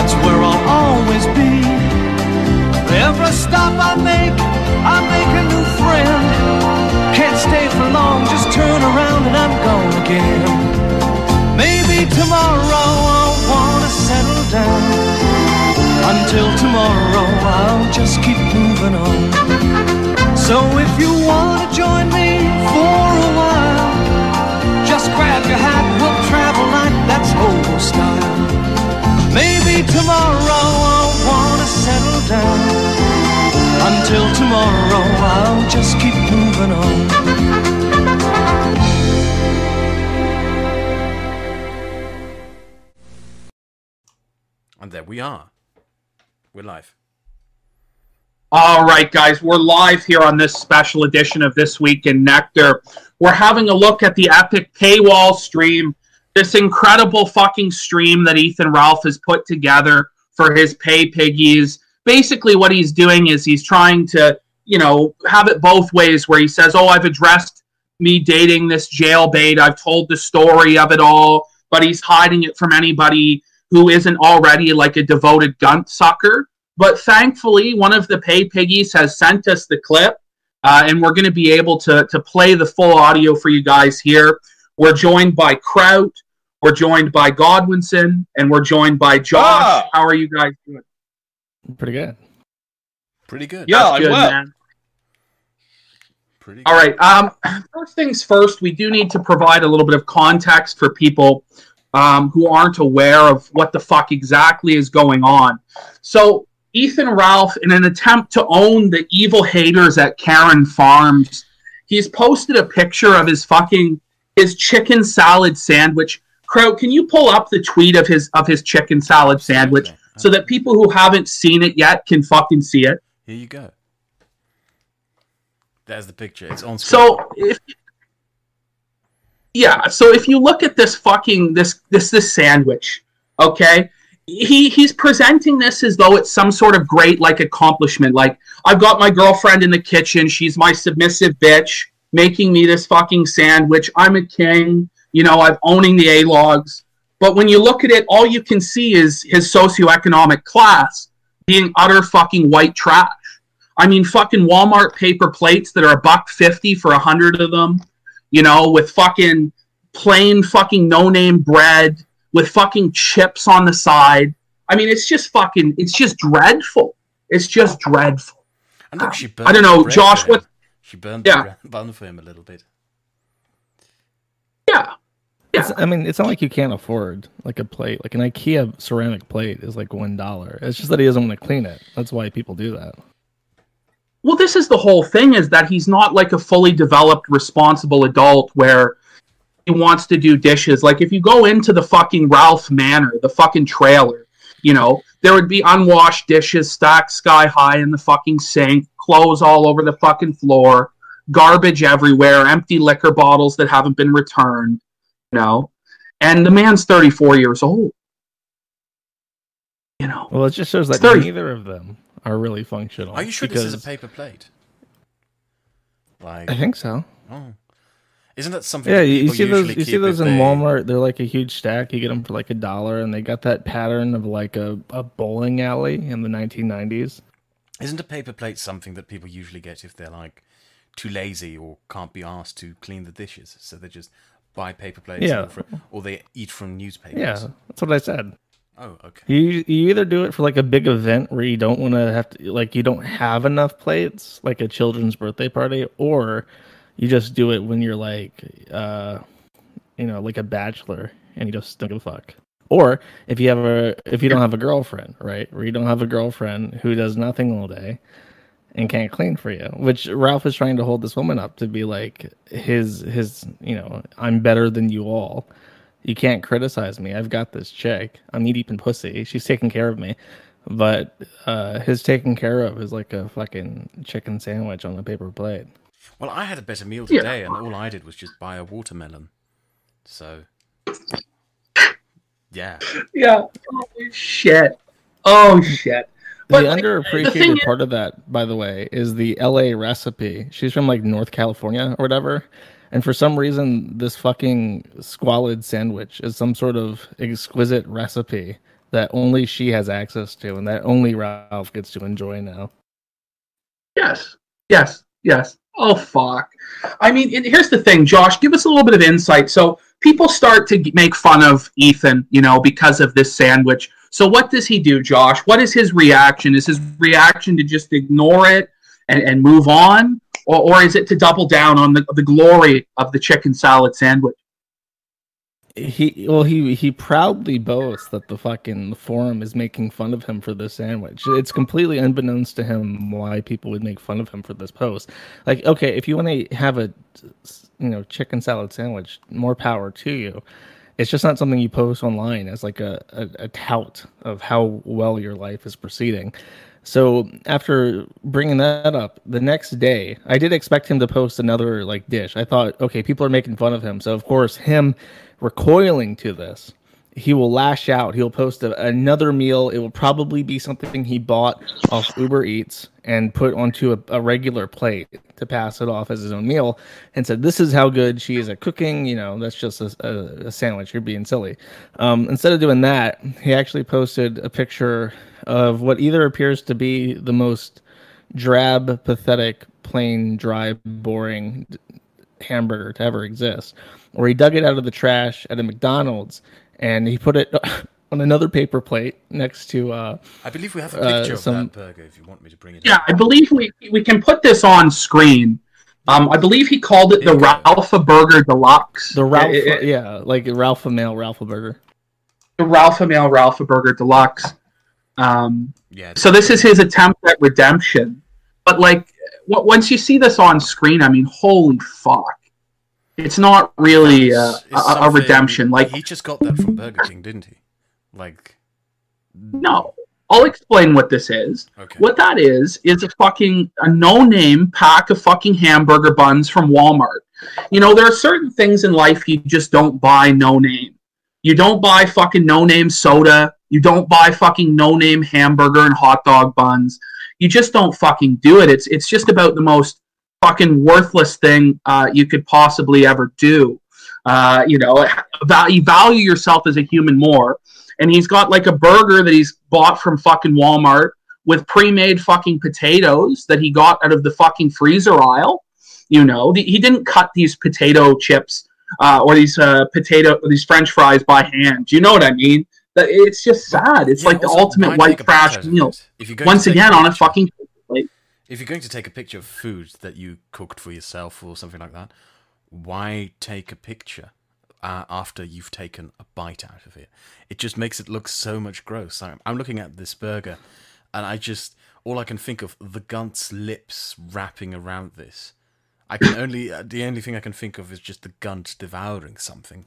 that's where I'll always be. Every stop I make a new friend. Can't stay for long, just turn around and I'm gone again. Maybe tomorrow I'll wanna settle down. Until tomorrow I'll just keep moving on. So if you wanna join me for a while, just grab your hat, we'll travel like that's old style. Maybe tomorrow I'll wanna settle down. Until tomorrow I'll just keep moving on. And there we are. We're live. All right, guys, we're live here on this special edition of This Week in Nectar. We're having a look at the epic Paywall stream, this incredible fucking stream that Ethan Ralph has put together for his Pay Piggies. Basically, what he's doing is he's trying to, you know, have it both ways, where he says, oh, I've addressed me dating this jailbait, I've told the story of it all, but he's hiding it from anybody who isn't already like a devoted gunt sucker. But thankfully, one of the Pay Piggies has sent us the clip, and we're going to be able to play the full audio for you guys here. We're joined by Kraut, we're joined by Godwinson, and we're joined by Josh. How are you guys doing? Pretty good. Pretty good. Yeah, that's good, man. Pretty good. All right. First things first, we do need to provide a little bit of context for people who aren't aware of what the fuck exactly is going on. So, Ethan Ralph, in an attempt to own the evil haters at Karen Farms, he's posted a picture of his chicken salad sandwich. Kraut, can you pull up the tweet of his chicken salad sandwich so that people who haven't seen it yet can fucking see it? Here you go. There's the picture. It's on screen. So if you look at this fucking this sandwich, okay, he's presenting this as though it's some sort of great like accomplishment. Like, I've got my girlfriend in the kitchen, she's my submissive bitch, making me this fucking sandwich. I'm a king, you know, I'm owning the A-logs. But when you look at it, all you can see is his socioeconomic class being utter fucking white trash. I mean, fucking Walmart paper plates that are $1.50 for 100 of them, you know, with fucking plain fucking no-name bread, with fucking chips on the side. I mean, it's just dreadful. It's just dreadful. And look, she burned I don't know, Josh, what... She burned the bun for him a little bit. Yeah. Yeah. It's not like you can't afford like a plate. Like an IKEA ceramic plate is like $1. It's just that he doesn't want to clean it. That's why people do that. Well, this is the whole thing, is that he's not like a fully developed, responsible adult where he wants to do dishes. Like, if you go into the fucking Ralph Manor, the fucking trailer, you know, there would be unwashed dishes stacked sky high in the fucking sink, clothes all over the fucking floor, garbage everywhere, empty liquor bottles that haven't been returned. You know, and the man's 34 years old. You know, well, it just shows that neither of them are really functional. Are you sure this is a paper plate? Like, I think so. Oh, isn't that something? Yeah, you see those. You see those in Walmart. They're like a huge stack. You get them for like $1, and they got that pattern of like a bowling alley in the 1990s. Isn't a paper plate something that people usually get if they're like too lazy or can't be asked to clean the dishes? So they just buy paper plates, or they eat from newspapers. Yeah, that's what I said. Oh, okay. You either do it for like a big event where you don't want to have to, like, you don't have enough plates, like a children's birthday party, or you just do it when you're like, you know, like a bachelor and you just don't give a fuck. Or if you don't have a girlfriend, right? Or you don't have a girlfriend who does nothing all day and can't clean for you, which Ralph is trying to hold this woman up to be like his, you know, I'm better than you all. You can't criticize me. I've got this chick. I'm eating pussy. She's taking care of me. But his taking care of is like a fucking chicken sandwich on a paper plate. Well, I had a better meal today, and all I did was just buy a watermelon. So, yeah. Yeah. Oh, shit. Oh, shit. The underappreciated part of that, by the way, is the LA recipe. She's from like North California or whatever. And for some reason, this fucking squalid sandwich is some sort of exquisite recipe that only she has access to and that only Ralph gets to enjoy now. Yes. Oh, fuck. I mean, here's the thing, Josh, give us a little bit of insight. So people start to make fun of Ethan, because of this sandwich. So what does he do, Josh? What is his reaction? Is his reaction to just ignore it and move on? Or is it to double down on the glory of the chicken salad sandwich? He proudly boasts that the forum is making fun of him for this sandwich. It's completely unbeknownst to him why people would make fun of him for this post. Like, okay, if you want to have a chicken salad sandwich, more power to you. It's just not something you post online as like a tout of how well your life is proceeding. So after bringing that up, the next day, I did expect him to post another dish. I thought, okay, people are making fun of him. So of course, him recoiling to this, he will lash out. He'll post another meal. It will probably be something he bought off Uber Eats and put onto a regular plate to pass it off as his own meal and said, this is how good she is at cooking. That's just a sandwich. You're being silly. Instead of doing that, he actually posted a picture of what either appears to be the most drab, pathetic, plain, dry, boring hamburger to ever exist, or he dug it out of the trash at a McDonald's and he put it on another paper plate next to I believe we have a picture of that burger if you want me to bring it up. I believe we can put this on screen. I believe he called it the Ralpha Burger Deluxe. The Ralpha, like Ralpha Male Ralpha Burger. The Ralpha Male Ralpha Burger Deluxe. So this is his attempt at redemption. But once you see this on screen, I mean, holy fuck. It's not really a redemption. He just got that from Burger King, didn't he? No. I'll explain what this is. Okay. What that is a no-name pack of fucking hamburger buns from Walmart. There are certain things in life you just don't buy no-name. You don't buy fucking no-name soda. You don't buy fucking no-name hamburger and hot dog buns. You just don't fucking do it. It's just about the most fucking worthless thing you could possibly ever do. You value yourself as a human more. And he's got a burger that he's bought from fucking Walmart with pre-made fucking potatoes that he got out of the fucking freezer aisle. He didn't cut these potato chips or these French fries by hand. Do you know what I mean? It's just sad. It's the ultimate white trash meal. Once again, on a fucking plate. If you're going to take a picture of food that you cooked for yourself or something like that, why take a picture after you've taken a bite out of it? It just makes it look so much gross. I'm looking at this burger, and all I can think of the gunt's lips wrapping around this. The only thing I can think of is just the gunt devouring something.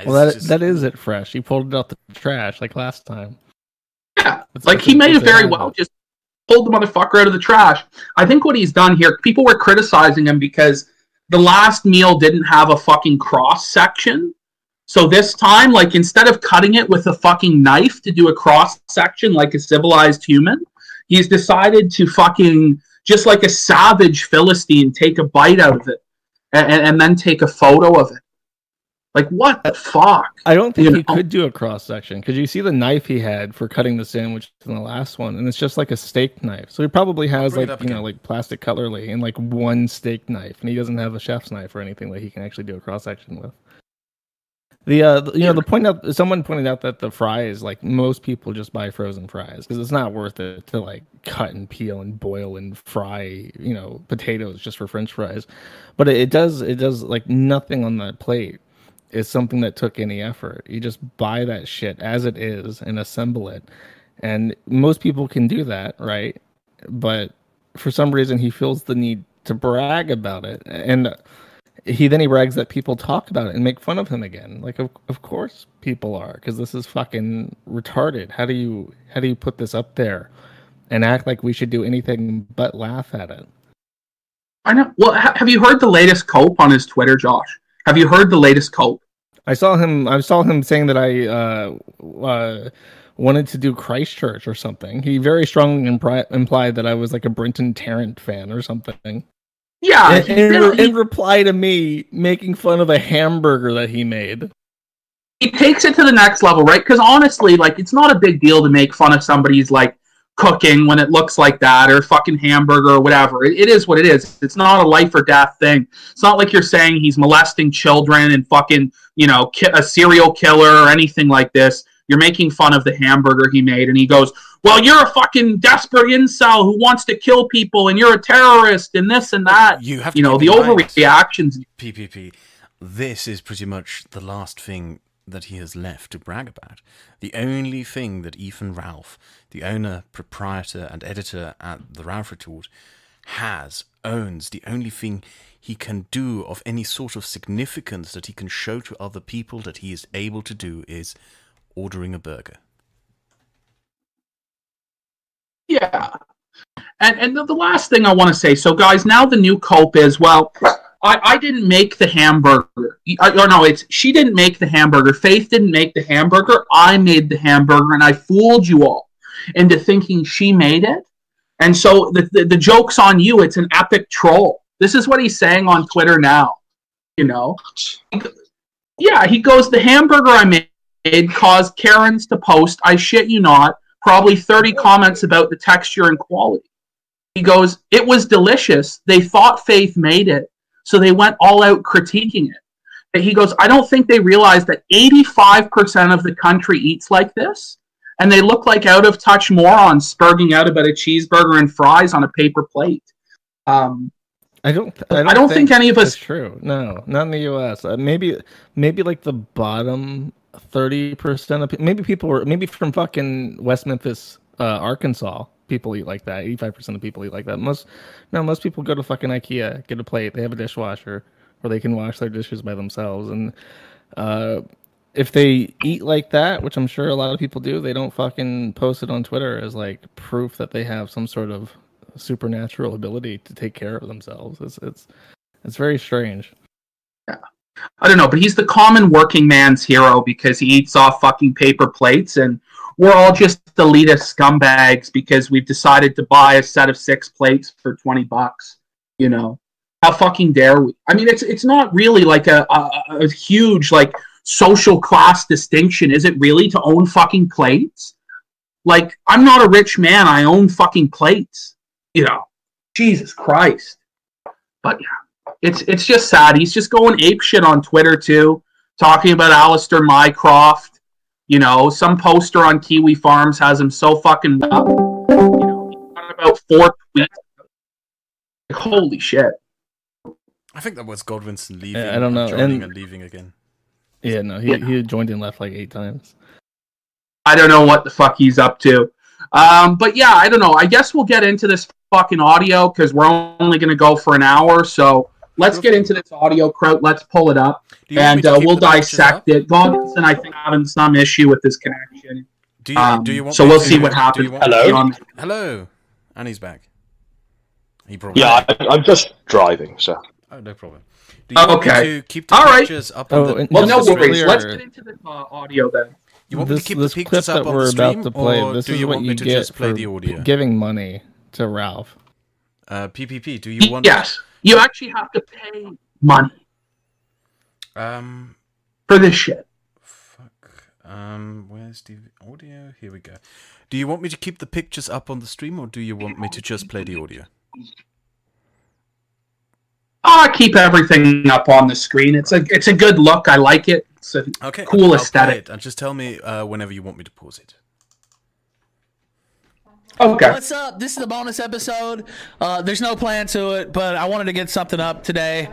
Well, that is it fresh. He pulled it out the trash like last time. Yeah, he may have very well just pulled the motherfucker out of the trash. I think what he's done here, people were criticizing him because the last meal didn't have a fucking cross section. So this time, instead of cutting it with a fucking knife to do a cross section like a civilized human, he's decided to fucking, just like a savage Philistine, take a bite out of it and then take a photo of it. What the fuck? I don't think he could do a cross section because you see the knife he had for cutting the sandwich in the last one, and it's just like a steak knife. So he probably has plastic cutlery and one steak knife, and he doesn't have a chef's knife or anything that he can actually do a cross section with. Someone pointed out that the fries, most people just buy frozen fries because it's not worth it to cut and peel and boil and fry potatoes just for French fries. But it does nothing on that plate is something that took any effort. You just buy that shit as it is and assemble it. And most people can do that, right? But for some reason, he feels the need to brag about it. And he brags that people talk about it and make fun of him again. Of course people are, because this is fucking retarded. How do you put this up there and act like we should do anything but laugh at it? I know. Well, have you heard the latest cope on his Twitter, Josh? Have you heard the latest cope? I saw him saying that I wanted to do Christchurch or something. He very strongly implied that I was a Brenton Tarrant fan or something. Yeah. In reply to me making fun of a hamburger that he made. he takes it to the next level, right? Because honestly, like, it's not a big deal to make fun of somebody's, like, cooking when it looks like that, or fucking hamburger or whatever. It is what it is. It's not a life or death thing. It's not like you're saying he's molesting children and fucking, you know, a serial killer or anything like this. You're making fun of the hamburger he made, and he goes, well, you're a fucking desperate incel who wants to kill people, and you're a terrorist, and this and that. You have to, you know, the overreactions. PPP. This is pretty much the last thing that he has left to brag about. The only thing that Ethan Ralph, the owner, proprietor, and editor at the Ralph Retort, owns, the only thing he can do of any sort of significance that he can show to other people that he is able to do is ordering a burger. Yeah. And the last thing I want to say, so guys, now the new cope is, well, I didn't make the hamburger. She didn't make the hamburger. Faith didn't make the hamburger. I made the hamburger, and I fooled you all into thinking she made it. And so the joke's on you. It's an epic troll. This is what he's saying on Twitter now. You know? Yeah, he goes, the hamburger I made caused Karens to post, I shit you not, probably 30 comments about the texture and quality. He goes, it was delicious. They thought Faith made it, so they went all out critiquing it. And he goes, I don't think they realize that 85% of the country eats like this, and they look like out-of-touch morons spurging out about a cheeseburger and fries on a paper plate. I don't think any of us. It's true. No, not in the U.S. Maybe like the bottom 30% of maybe from fucking West Memphis, Arkansas. People eat like that. 85% of people eat like that. Most people go to fucking IKEA, get a plate. They have a dishwasher where they can wash their dishes by themselves. And if they eat like that, which I'm sure a lot of people do, they don't fucking post it on Twitter as like proof that they have some sort of supernatural ability to take care of themselves. It's very strange. Yeah. I don't know, but he's the common working man's hero because he eats off fucking paper plates, and we're all just elitist scumbags because we've decided to buy a set of 6 plates for $20. You know, how fucking dare we? I mean, it's not really like a huge like social class distinction, is it really, to own fucking plates? Like, I'm not a rich man. I own fucking plates. You know, Jesus Christ. But yeah, it's just sad. He's just going apeshit on Twitter too, talking about Alistair Mycroft. You know, some poster on Kiwi Farms has him so fucking up. You know, he's got about 4 tweets. Like, holy shit. I think that was Godwinson leaving. Yeah, I don't know. Joining and leaving again. Yeah, no, he joined and left like 8 times. I don't know what the fuck he's up to. But yeah, I don't know. I guess we'll get into this fucking audio because we're only going to go for an hour. So let's get into this audio, Kraut. Let's pull it up. And we'll dissect it. Godwinson, I think, having some issue with this connection. Do you want so we'll see what happens. Hello. And he's back. I'm just driving, so. Oh, no problem. Do you want me to keep the pictures up on the... Well, no worries. Let's get into the audio then. You want me to keep the pictures up on the stream, or do you want me to just play the audio? Giving money to Ralph. PPP, do you want... Yes. You actually have to pay money. For this shit. Fuck. Where's the audio? Here we go. Do you want me to keep the pictures up on the stream, or do you want me to just play the audio? Keep everything up on the screen. It's a good look. I like it. It's a cool aesthetic. And just tell me whenever you want me to pause it. Okay. What's up? This is the bonus episode. There's no plan to it, but I wanted to get something up today.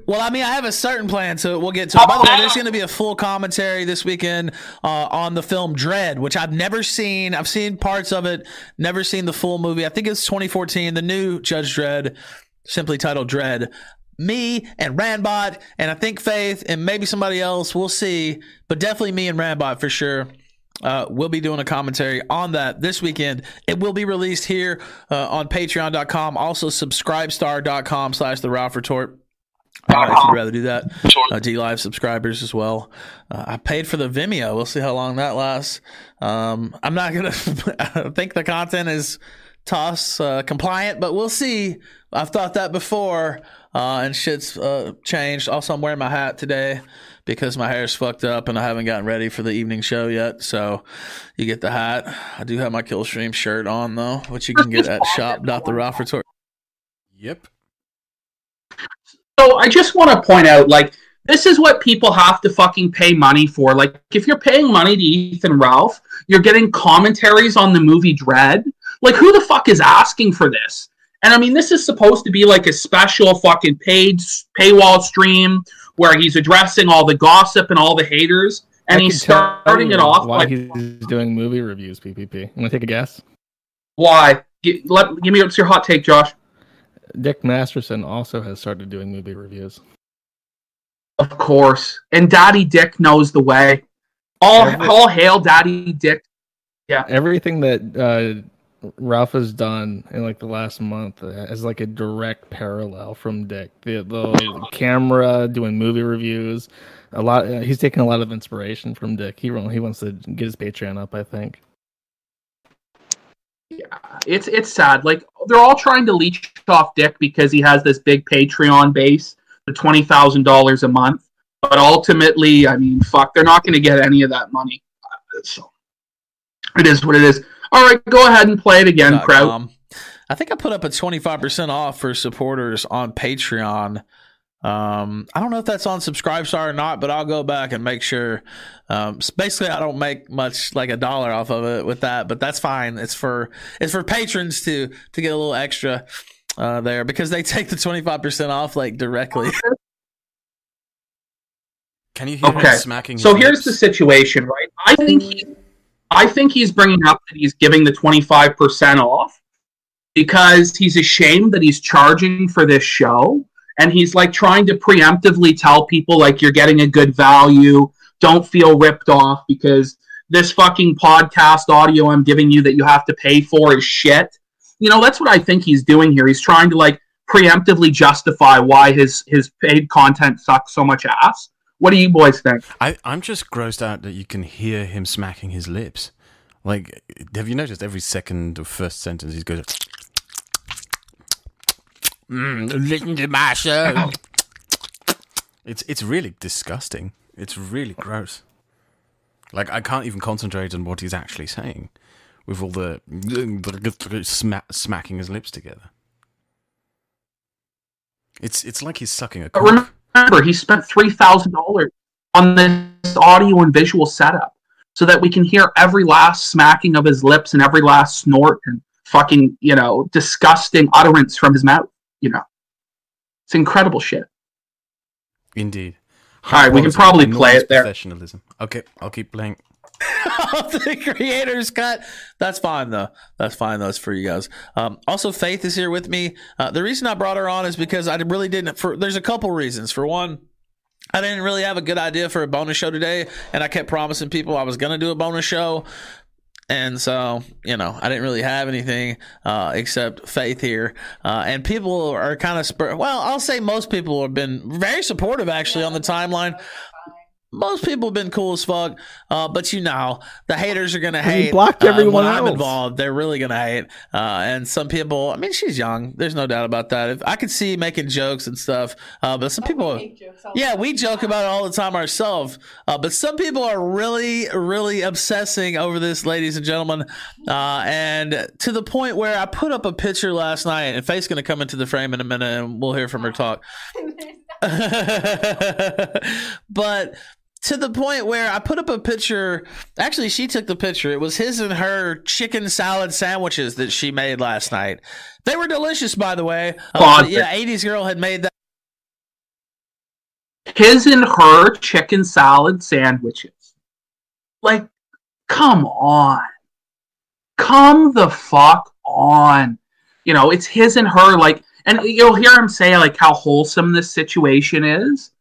Well, I mean, I have a certain plan to it. We'll get to it. By the way, there's going to be a full commentary this weekend on the film Dredd, which I've never seen. I've seen parts of it, never seen the full movie. I think it's 2014, the new Judge Dredd, simply titled Dredd. Me and Randbot, and I think Faith, and maybe somebody else, we'll see. But definitely me and Randbot for sure. We'll be doing a commentary on that this weekend. It will be released here on patreon.com. Also, subscribestar.com/The Ralph Retort. If you'd rather do that. D-Live subscribers as well. I paid for the Vimeo. We'll see how long that lasts. I'm not going to... I think the content is toss compliant, but we'll see. I've thought that before, and shit's changed. Also, I'm wearing my hat today because my hair's fucked up and I haven't gotten ready for the evening show yet. So you get the hat. I do have my Killstream shirt on, though, which you can get at shop.theralph. Yep. So I just want to point out, like, this is what people have to fucking pay money for. Like, if you're paying money to Ethan Ralph, you're getting commentaries on the movie Dread. Like, who the fuck is asking for this? And I mean, this is supposed to be like a special fucking paid paywall stream where he's addressing all the gossip and all the haters, and he's starting it off why like he's doing movie reviews. PPP. You want to take a guess? why? Give me what's your hot take, Josh? Dick Masterson also has started doing movie reviews. Of course, and Daddy Dick knows the way. All hail Daddy Dick. Yeah, everything that Ralph has done in like the last month as like a direct parallel from Dick. The camera, doing movie reviews, he's taking a lot of inspiration from Dick. He wants to get his Patreon up, I think. Yeah, it's sad. Like, they're all trying to leech off Dick because he has this big Patreon base, the $20,000 a month. But ultimately, I mean, fuck, they're not going to get any of that money. So it is what it is. All right, go ahead and play it again, Kraut. I think I put up a 25% off for supporters on Patreon. I don't know if that's on Subscribestar or not, but I'll go back and make sure. Basically, I don't make much, like $1 off of it with that, but that's fine. It's for patrons to get a little extra there because they take the 25% off like directly. Can you hear him smacking? So here's the situation, right? I think he's bringing up that he's giving the 25% off because he's ashamed that he's charging for this show. And he's like trying to preemptively tell people, like, you're getting a good value. Don't feel ripped off because this fucking podcast audio I'm giving you that you have to pay for is shit. You know, that's what I think he's doing here. He's trying to like preemptively justify why his paid content sucks so much ass. What do you boys think? I'm just grossed out that you can hear him smacking his lips. Like, have you noticed every second or first sentence he goes, listen to my show. It's really disgusting. It's really gross. Like, I can't even concentrate on what he's actually saying with all the smacking his lips together. It's like he's sucking a cock. Remember, he spent $3,000 on this audio and visual setup so that we can hear every last smacking of his lips and every last snort and fucking, you know, disgusting utterance from his mouth. You know, it's incredible shit. Indeed. All right, we can probably play it there. Professionalism. Okay, I'll keep playing. The creator's cut. That's fine though. It's for you guys. Also, Faith is here with me. The reason I brought her on is because I really didn't. There's a couple reasons. For one, I didn't really have a good idea for a bonus show today, and I kept promising people I was going to do a bonus show. And so, you know, I didn't really have anything except Faith here. And people are kind of well, I'll say most people have been very supportive actually on the timeline. Most people have been cool as fuck, but you know, the haters are going to hate. Blocked everyone when I'm else. involved, they're really going to hate. And some people, I mean, she's young. There's no doubt about that. If I could see making jokes and stuff, but some people, we joke about it all the time ourselves. But some people are really, really obsessing over this, ladies and gentlemen. And to the point where I put up a picture last night, and Faith's going to come into the frame in a minute and we'll hear from her talk. But to the point where I put up a picture. Actually, she took the picture. It was his and her chicken salad sandwiches that she made last night. They were delicious, by the way. Yeah, 80s Girl had made that. His and her chicken salad sandwiches. Like, come on. Come the fuck on. You know, it's his and her, like, and you'll hear him say, like, how wholesome this situation is.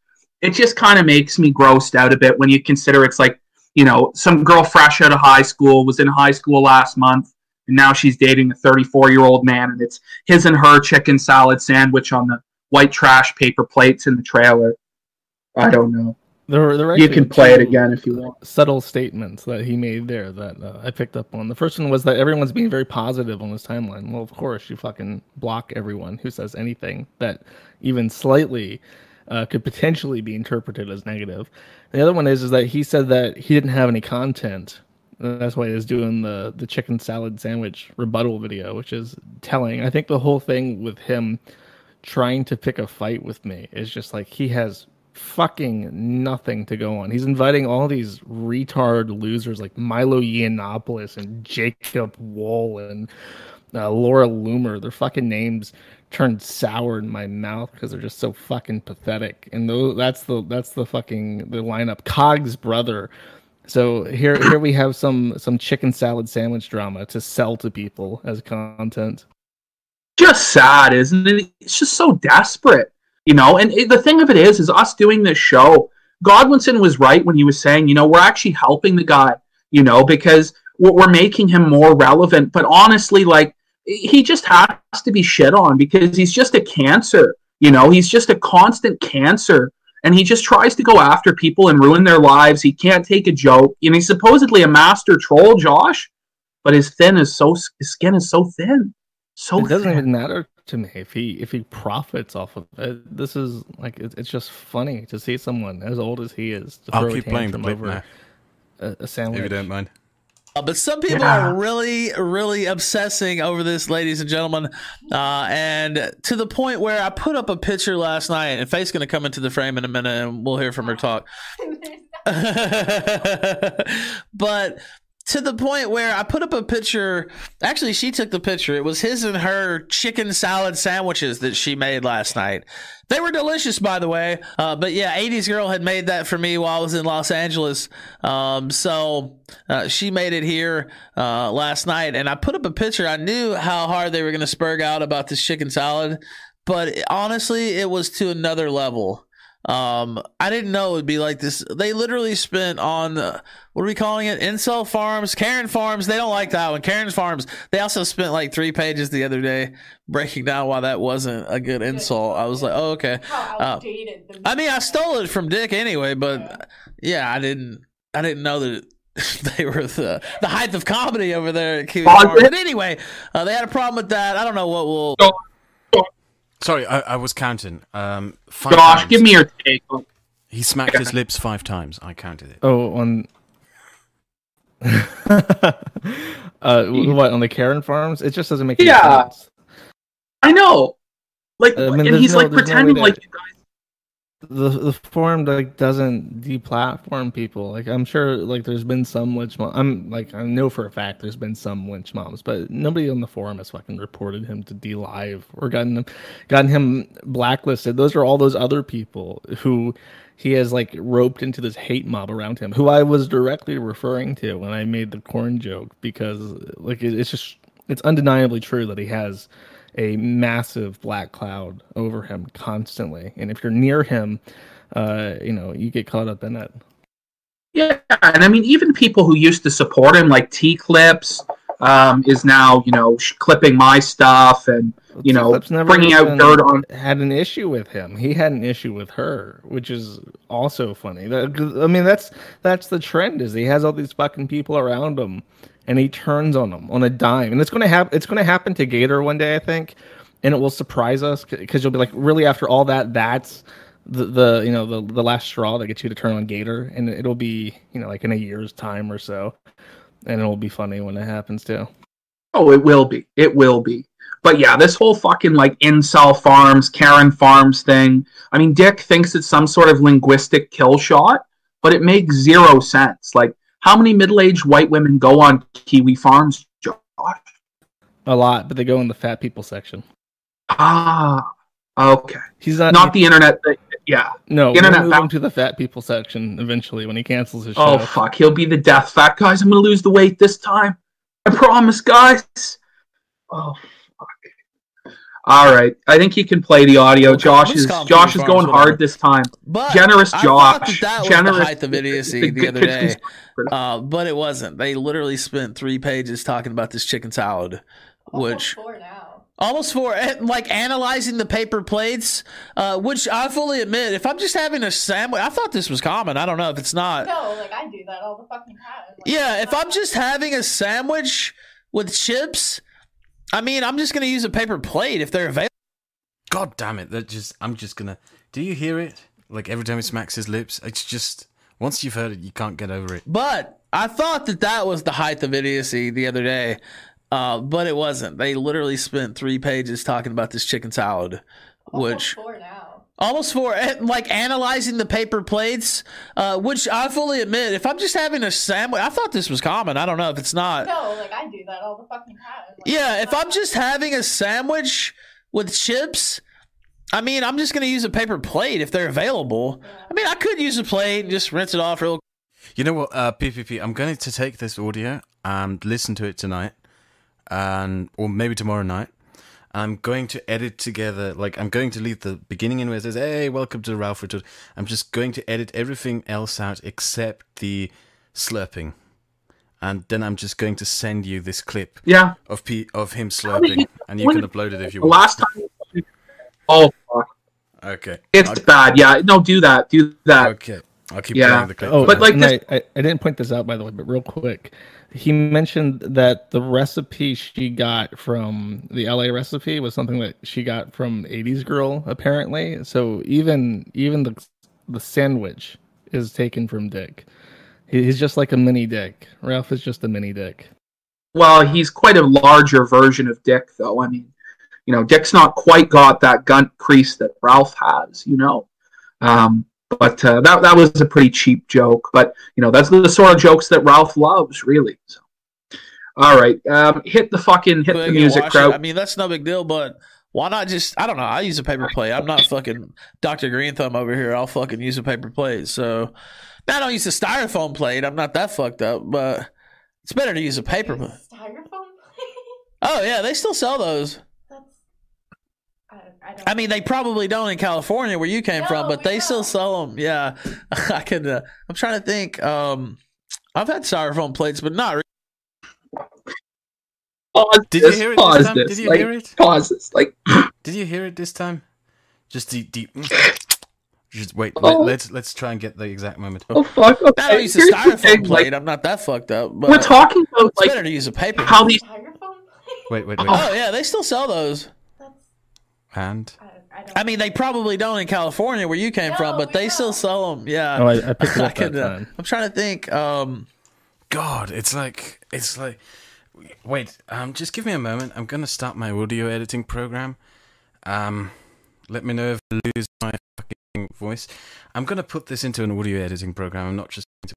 It just kind of makes me grossed out a bit when you consider it's like, you know, some girl fresh out of high school was in high school last month, and now she's dating a 34-year-old man, and it's his and her chicken salad sandwich on the white trash paper plates in the trailer. I don't know. There were You actually can play it 2 again if you want. subtle statements that he made there that I picked up on. The first one was that everyone's being very positive on his timeline. Well, of course, you fucking block everyone who says anything that even slightly could potentially be interpreted as negative. The other one is that he said that he didn't have any content. That's why he was doing the chicken salad sandwich rebuttal video, which is telling. I think the whole thing with him trying to pick a fight with me is just like he has fucking nothing to go on. He's inviting all these retard losers like Milo Yiannopoulos and Jacob Wool and Laura Loomer. Their fucking names turned sour in my mouth because they're just so fucking pathetic. And that's the fucking the lineup. Cog's brother. So here we have some chicken salad sandwich drama to sell to people as content. Just sad, isn't it? It's just so desperate. And the thing of it is us doing this show, Godwinson was right when he was saying, we're actually helping the guy, because we're making him more relevant. But honestly, like, he just has to be shit on because he's just a cancer. He's just a constant cancer. And he just tries to go after people and ruin their lives. He can't take a joke. He's supposedly a master troll, Josh, but his skin is so thin. It doesn't even matter to me if he profits off of it. This is like it's just funny to see someone as old as he is. I'll keep playing the clip over now. A sandwich. If you don't mind. But some people are really, really obsessing over this, ladies and gentlemen, and to the point where I put up a picture last night, and Faith's going to come into the frame in a minute, and we'll hear from her talk. But to the point where I put up a picture. Actually, she took the picture. It was his and her chicken salad sandwiches that she made last night. They were delicious, by the way. But yeah, 80s Girl had made that for me while I was in Los Angeles. So she made it here last night. And I put up a picture. I knew how hard they were going to spurg out about this chicken salad. But honestly, it was to another level. I didn't know it would be like this. They literally spent on, what are we calling it? Incel farms, Karen farms. They don't like that one. Karen's farms. They also spent like 3 pages the other day breaking down why that wasn't a good insult. I was like, oh, okay. How outdated I mean, I stole it from Dick anyway, but yeah, I didn't know that they were the height of comedy over there at Kiwi Farm. But anyway, they had a problem with that. I don't know what will. Sorry, I was counting. 5 Josh, times. give me your take. He smacked his lips 5 times. I counted it. Oh, on what, on the Karen farms? It just doesn't make any sense. I know. Like, and he's like pretending like you guys. The forum like doesn't deplatform people. Like, I'm sure like there's been some lynch mom. I know for a fact there's been some lynch moms, but nobody on the forum has fucking reported him to DLive or gotten him blacklisted. Those are all those other people who he has like roped into this hate mob around him, who I was directly referring to when I made the corn joke, because like it's undeniably true that he has a massive black cloud over him constantly, and if you're near him, you get caught up in it. Yeah, and I mean, even people who used to support him, like T-Clips, is now clipping my stuff and bringing out dirt on. Had an issue with him. He had an issue with her, which is also funny. I mean, that's the trend. Is he has all these fucking people around him, and he turns on them on a dime. And it's going to happen. It's going to happen to Gator one day, I think, and it will surprise us because you'll be like, really, after all that, that's the last straw that gets you to turn on Gator, and it'll be like in a year's time or so, and it'll be funny when it happens too. Oh, it will be. It will be. But yeah, this whole fucking like incel farms, Karen farms thing. I mean, Dick thinks it's some sort of linguistic kill shot, but it makes 0 sense. Like, how many middle-aged white women go on Kiwi farms, Josh? A lot, but they go in the fat people section. Ah, okay. He's not the internet. Yeah. No, internet we'll move him to the fat people section eventually when he cancels his show. Oh, fuck. He'll be the death fat. Guys, I'm going to lose the weight this time. I promise, guys. Oh, fuck. All right. I think you can play the audio. Okay, Josh is going hard this time. But generous Josh. That was generous. the height of idiocy the other day. But it wasn't. They literally spent 3 pages talking about this chicken salad, which 4 now. Almost for like analyzing the paper plates, which I fully admit, if I'm just having a sandwich, I thought this was common. I don't know if it's not. No, like I do that all the fucking time. Like, Yeah, if I'm just having a sandwich with chips, I mean, I'm just gonna use a paper plate if they're available. God damn it! I'm just gonna. Do you hear it? Like every time he smacks his lips, it's just once you've heard it, you can't get over it. But I thought that was the height of idiocy the other day. But it wasn't. They literally spent 3 pages talking about this chicken salad, which almost 4 like analyzing the paper plates, which I fully admit, if I'm just having a sandwich, I thought this was common. I don't know if it's not. No, like I do that all the fucking time. Like, Yeah, if I'm just having a sandwich with chips, I mean, I'm just gonna use a paper plate if they're available. Yeah. I mean, I could use a plate and just rinse it off real. You know what, PPP? I'm going to take this audio and listen to it tonight. Or maybe tomorrow night. I'm going to edit together, like I'm going to leave the beginning in where it says, "Hey, welcome to Ralph Retort." I'm just going to edit everything else out except the slurping. And then I'm just going to send you this clip of him slurping, and you can upload it if you want. Last time. Oh, fuck. Okay. It's bad. Yeah, no, do that. Do that. Okay. I'll keep playing the clip. Oh, but like I didn't point this out, by the way, but real quick. He mentioned that the recipe she got from the LA recipe was something that she got from 80s Girl, apparently. So even the sandwich is taken from Dick. He's just like a mini Dick. Ralph is just a mini Dick. Well, he's quite a larger version of Dick, though. I mean, you know, Dick's not quite got that gun crease that Ralph has, you know. But that was a pretty cheap joke. But, you know, that's the sort of jokes that Ralph loves, really. So, all right. Hit the music, Kraut. I mean, that's no big deal, but why not just, I don't know, I use a paper plate. I'm not fucking Dr. Green Thumb over here. I'll fucking use a paper plate. So, I don't use a styrofoam plate. I'm not that fucked up, but it's better to use a paper plate. Styrofoam plate? Oh, yeah, they still sell those. I mean, they probably don't in California where you came from, but they still sell them. Yeah, I could. I'm trying to think. I've had styrofoam plates, but not. Did you hear it this time? Did you hear it? Pause this. Like, did you hear it this time? Just deep. Just wait. Let's try and get the exact moment. Oh fuck! Okay. I don't use a styrofoam plate. I'm not that fucked up. But we're talking about it's better to use a paper. How these? Wait. Oh yeah, they still sell those. And I mean, they probably don't in California where you came from, but they still sell them. Yeah. Oh, I picked it up that time. I'm trying to think. God, it's like. Wait, just give me a moment. I'm gonna start my audio editing program. Let me know if I lose my fucking voice. I'm gonna put this into an audio editing program. I'm not just going to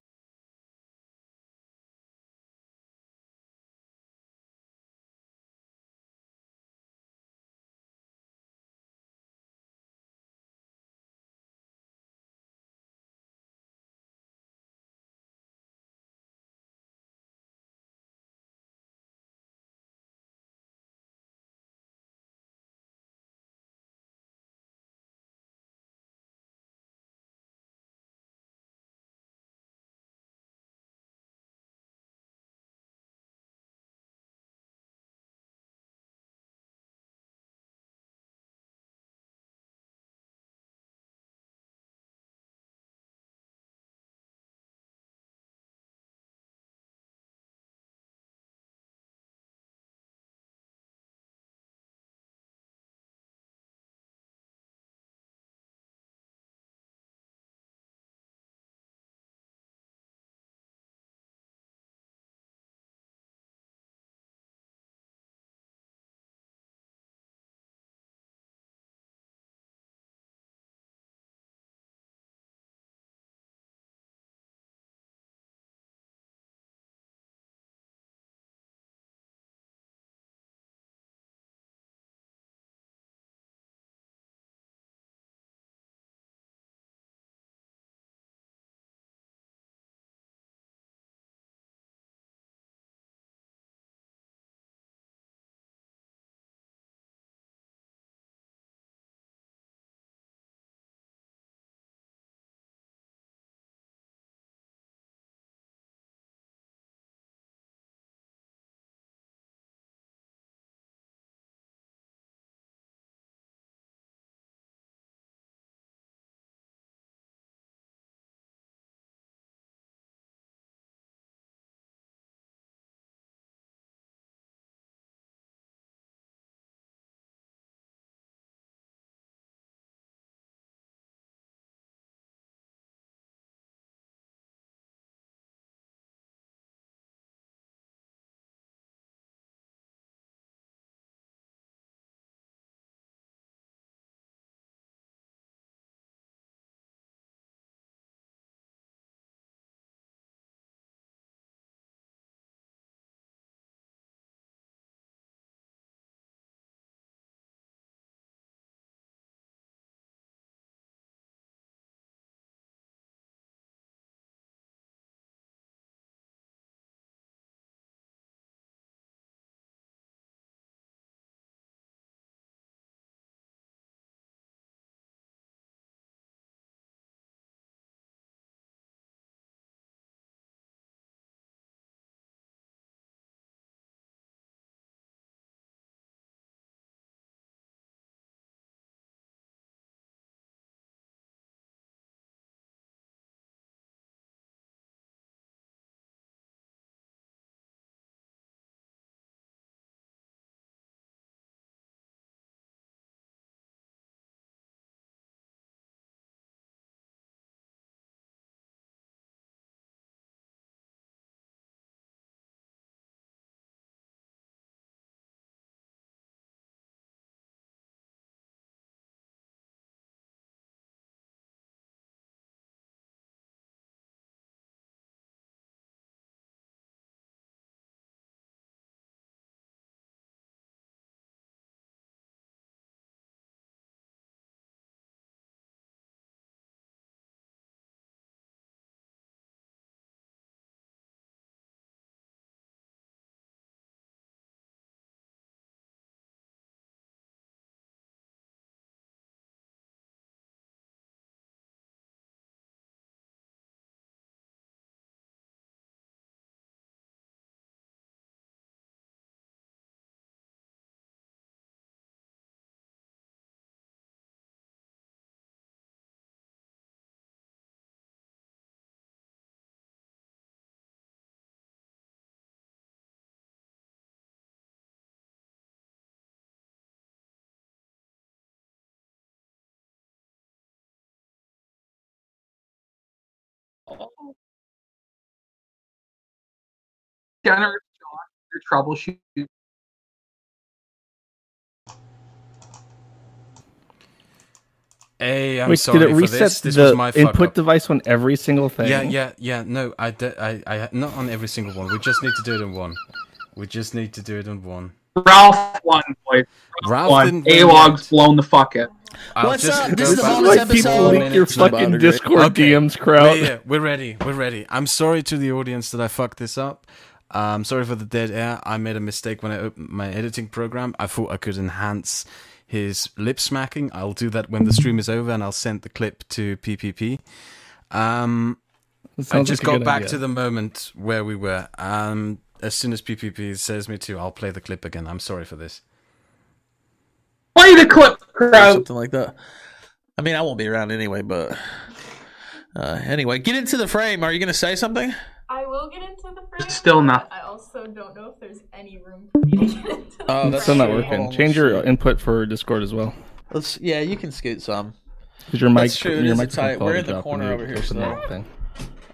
generous John to troubleshoot. Hey, I'm Wait, sorry did it for reset this. This was the my fuck input up. device on every single thing? Yeah. No, I not on every single one. We just need to do it in one. We just need to do it in one. Ralph won, boys. Ralph Won. didn't win A-Log's yet. blown the fuck out. What's up? This go is the back. bonus Like people episode. leak your fucking Discord Okay. DMs, Kraut. Yeah, we're ready. I'm sorry to the audience that I fucked this up. Sorry for the dead air. I made a mistake when I opened my editing program. I thought I could enhance his lip smacking. I'll do that when the stream is over, and I'll send the clip to PPP. I just got back to the moment where we were. As soon as PPP says me to, I'll play the clip again. I'm sorry for this. Play the clip, Kraut. Something like that. I mean, I won't be around anyway, but anyway, get into the frame. Are you going to say something? I will get into the frame. Still not. I also don't know if there's any room for me to get into the Oh, frame. that's Still not true. working. Hold on, Change let's your see. input for Discord as well. Yeah, you can scoot some. Because your mic, That's true, it your is a microphone tight- we're quality in the dropped when corner you over here opened still. that thing.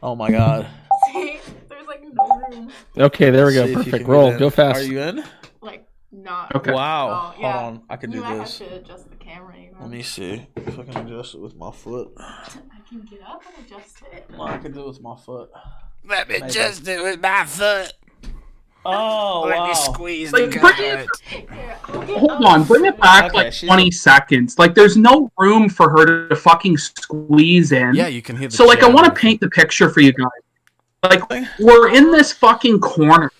Oh my god. See, there's like no room. Okay, there we See go. if you Perfect. can Roll. get in. Go fast. Are you in? Like, not. Okay. Wow. Oh, yeah. Hold on. I can do You might this. have to adjust the camera. Even. Let me see if I can adjust it with my foot. I can get up and adjust it. No, I can do it with my foot. Let me Maybe. just do it with my foot. Oh, Let wow. me squeeze Like, the bring gut. Here, I'll get Hold up on, bring it and back Okay, like she's 20 seconds. Like, there's no room for her to fucking squeeze in. Yeah, you can hear the So, like, I chair want to moving. paint the picture for you guys. Like, we're in this fucking corner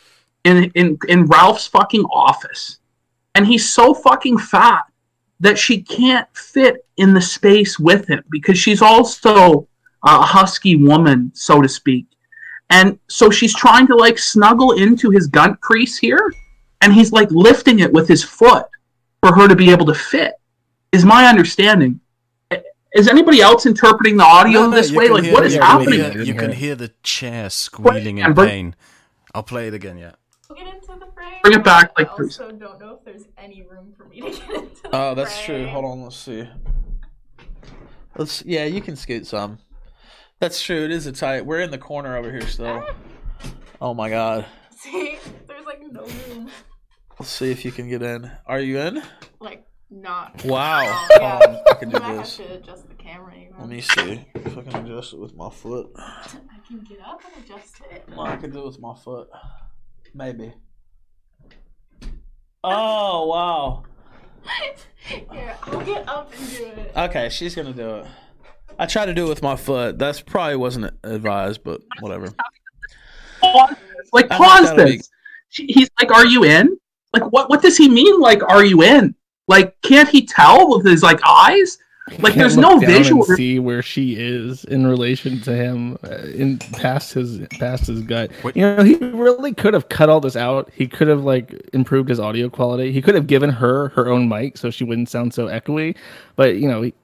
in Ralph's fucking office, and he's so fucking fat that she can't fit in the space with him because she's also a husky woman, so to speak. And so she's trying to like snuggle into his gut crease here, and he's like lifting it with his foot for her to be able to fit, is my understanding. Is anybody else interpreting the audio this you way? can Like, hear what the- is you can happening? hear- You can hear the chair squealing in Bring- pain. I'll play it again, yeah. get into the frame. Bring it back, but like, I also don't know if there's any room for me to get into the Oh, that's true. frame. Hold on, let's see. Yeah, you can scoot some. That's true. It is a tight. We're in the corner over here still. Oh my god. See, there's like no room. Let's see if you can get in. Are you in? Like, not. Wow. Oh, Hold yeah. on, I can do You might this. have to adjust the camera. Even. Let me see if I can adjust it with my foot. I can get up and adjust it. No, I can do it with my foot. Maybe. Oh wow. Here, I'll get up and do it. Okay, she's gonna do it. I tried to do it with my foot. That's probably wasn't advised, but whatever. Like, I pause think that'll be- this. He's like, "Are you in?" Like, what does he mean? Like, "Are you in?" Like, can't he tell with his like eyes? Like, Can't there's look no down visual. and see where she is in relation to him, in past his gut. What- You know, he really could have cut all this out. He could have like improved his audio quality. He could have given her own mic so she wouldn't sound so echoey. But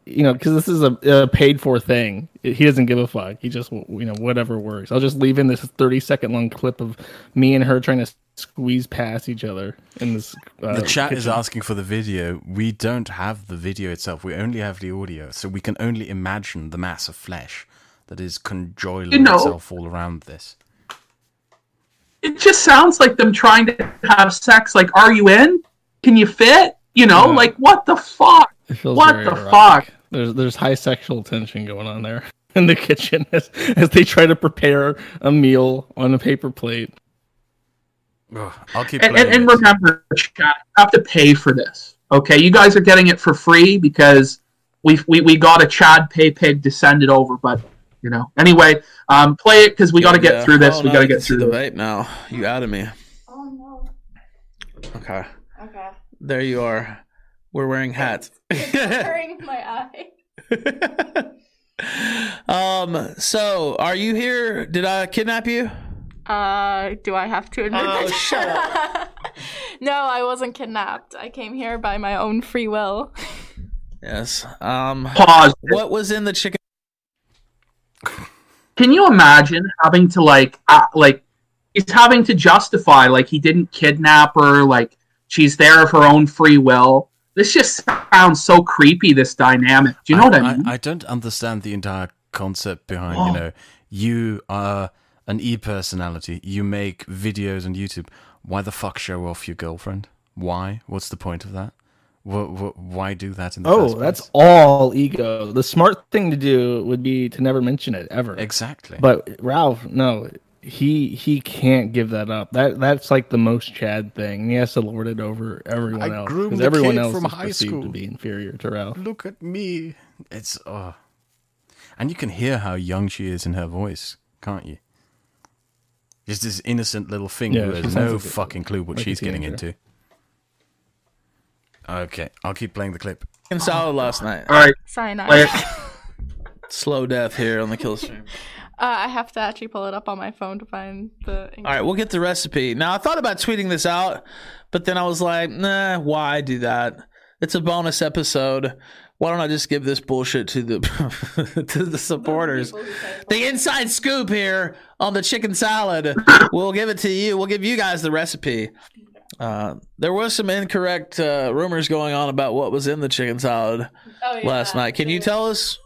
because this is a paid for thing, he doesn't give a fuck. He just whatever works. I'll just leave in this 30-second long clip of me and her trying to squeeze past each other in this. The chat is kitchen. asking for the video. We don't have the video itself. We only have the audio, so we can only imagine the mass of flesh that is conjoiling itself all around this. It just sounds like them trying to have sex. Like, "Are you in? Can you fit?" Like, what the fuck? It feels What very the erotic. fuck? There's high sexual tension going on there in the kitchen as they try to prepare a meal on a paper plate. Ugh, I'll keep And, playing and it. remember, chat, you have to pay for this. Okay, you guys are getting it for free because we got a Chad Pay Pig to send it over. But anyway, play it because we got to get through this. Oh, We no, got to you can get see through the this. vape now. You out of me. Oh no. Okay. Okay. There you are. We're wearing hats. Covering my eye. So are you here? Did I kidnap you? Do I have to admit Oh, that? shut up. No, I wasn't kidnapped. I came here by my own free will. Yes. Pause. What was in the chicken? Can you imagine having to he's having to justify like he didn't kidnap her, like she's there of her own free will. This just sounds so creepy, this dynamic. Do you know what I mean? I don't understand the entire concept behind, you are an e-personality. You make videos on YouTube. Why the fuck show off your girlfriend? Why? What's the point of that? Why do that in the first place? That's all ego. The smart thing to do would be to never mention it ever. Exactly. But Ralph, no, he can't give that up. That's like the most Chad thing. He has to lord it over everyone else groomed because the everyone kid else from is high perceived school. to be inferior to Ralph. Look at me. It's and you can hear how young she is in her voice, can't you? Just this innocent little thing who has no fucking clue what she's getting into. Okay, I'll keep playing the clip. And solid last night. All right. Cyanide. Slow death here on the kill stream. I have to actually pull it up on my phone to find the. All right, we'll get the recipe. Now, I thought about tweeting this out, but then I was like, nah, why do that? It's a bonus episode. Why don't I just give this bullshit to the to the supporters? The inside scoop here on the chicken salad. We'll give it to you. We'll give you guys the recipe. There was some incorrect rumors going on about what was in the chicken salad last night. Can you tell us?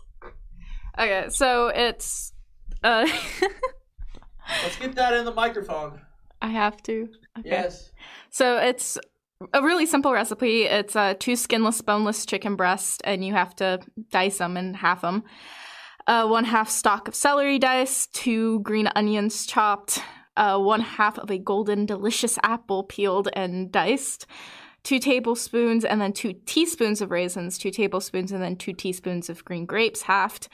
Okay, so it's. Let's get that in the microphone. I have to. Okay. Yes. So it's a really simple recipe. It's 2 skinless, boneless chicken breasts, and you have to dice them and half them. 1/2 stalk of celery diced, 2 green onions chopped, 1/2 of a golden delicious apple peeled and diced, 2 tablespoons and then 2 teaspoons of raisins, 2 tablespoons and then 2 teaspoons of green grapes halved,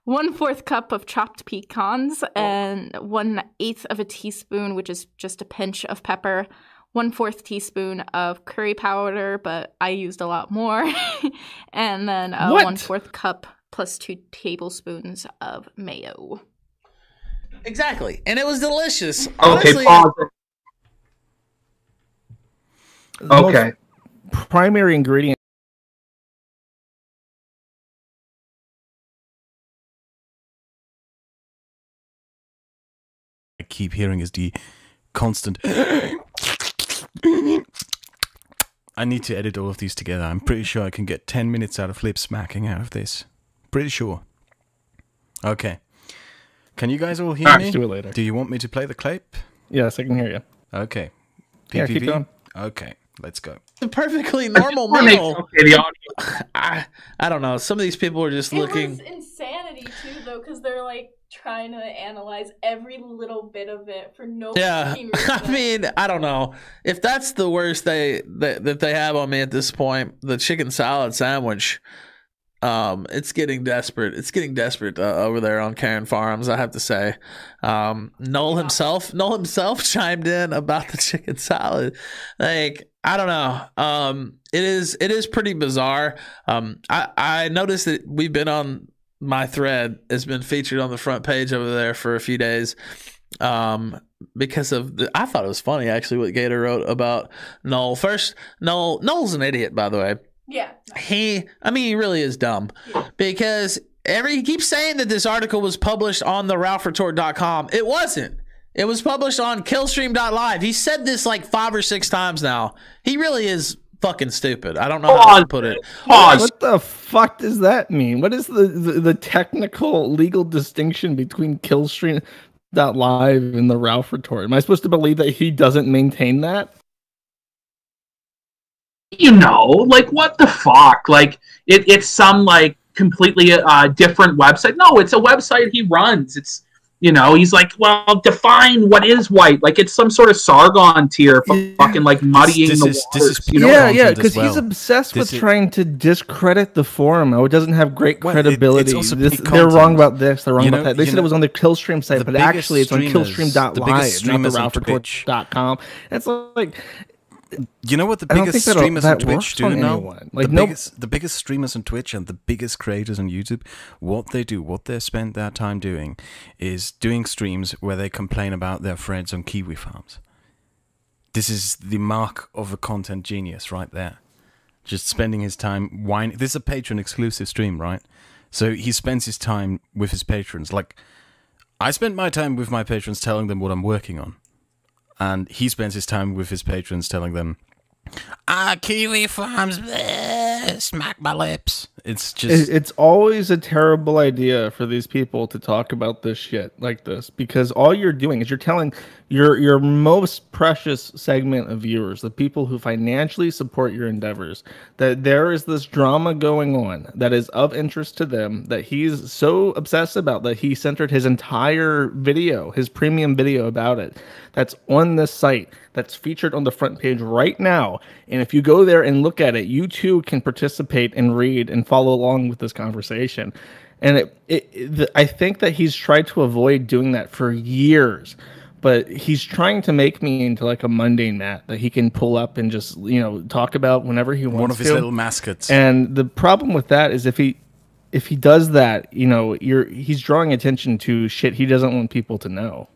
1/4 cup of chopped pecans, and 1/8 of a teaspoon, which is just a pinch of pepper, 1/4 teaspoon of curry powder, but I used a lot more, and then 1/4 cup plus 2 tablespoons of mayo. Exactly, and it was delicious. Okay, Honestly, pause it. Okay. Primary ingredient. I keep hearing is the constant. I need to edit all of these together. I'm pretty sure I can get 10 minutes out of Flip smacking out of this. Pretty sure. Okay. Can you guys all hear me? Let's do it later. Do you want me to play the clip? Yes, I can hear you. Okay. PPV? Yeah, keep going. Okay, let's go. it's a perfectly normal meal. Okay, the audio. I don't know. Some of these people are just looking. It was insanity too, though, because they're like trying to analyze every little bit of it for no fucking reason. I mean, I don't know if that's the worst that they have on me at this point. The chicken salad sandwich. It's getting desperate. It's getting desperate over there on Karen Farms, I have to say. Noel himself chimed in about the chicken salad. Like, I don't know. It is pretty bizarre. I noticed that we've been on my thread. It's been featured on the front page over there for a few days. Because of I thought it was funny actually what Gator wrote about Noel. First, Noel's an idiot, by the way. Yeah. He really is dumb because he keeps saying that this article was published on the RalphRetort.com. It wasn't. It was published on Killstream.live. He said this like 5 or 6 times now. He really is fucking stupid. I don't know how to put it. What the fuck does that mean? What is the technical legal distinction between Killstream.live and the Ralph Retort? Am I supposed to believe that he doesn't maintain that? You know, like what the fuck? Like it's some like completely different website. No, it's a website he runs. It's he's like, well, define what is white. Like it's some sort of Sargon tier for fucking like muddying the waters. This is because he's obsessed with trying to discredit the forum. Oh, it doesn't have great credibility. They're wrong about this. They're wrong about that. They said it was on the Killstream site, but actually it's on Killstream.live, not the RalphRetort.com. It's like. You know what the biggest streamers on Twitch do now? Like the biggest streamers on Twitch and the biggest creators on YouTube, what they spend their time doing is doing streams where they complain about their friends on kiwi farms. This is the mark of a content genius right there. Just spending his time whining. This is a patron exclusive stream, right? So he spends his time with his patrons. Like, I spend my time with my patrons telling them what I'm working on. And he spends his time with his patrons telling them, kiwi farms, bleh, smack my lips. It's just It's always a terrible idea for these people to talk about this shit like this, because all you're doing is you're telling your most precious segment of viewers, the people who financially support your endeavors, that there is this drama going on that is of interest to them, that he's so obsessed about that he centered his entire video, his premium video about it, that's on this site, that's featured on the front page right now. And if you go there and look at it, you too can participate and read and follow along with this conversation. And I think that he's tried to avoid doing that for years, but he's trying to make me into like a mundane Matt that he can pull up and just, talk about whenever he wants to. one of his little mascots. And the problem with that is if he does that, he's drawing attention to shit he doesn't want people to know.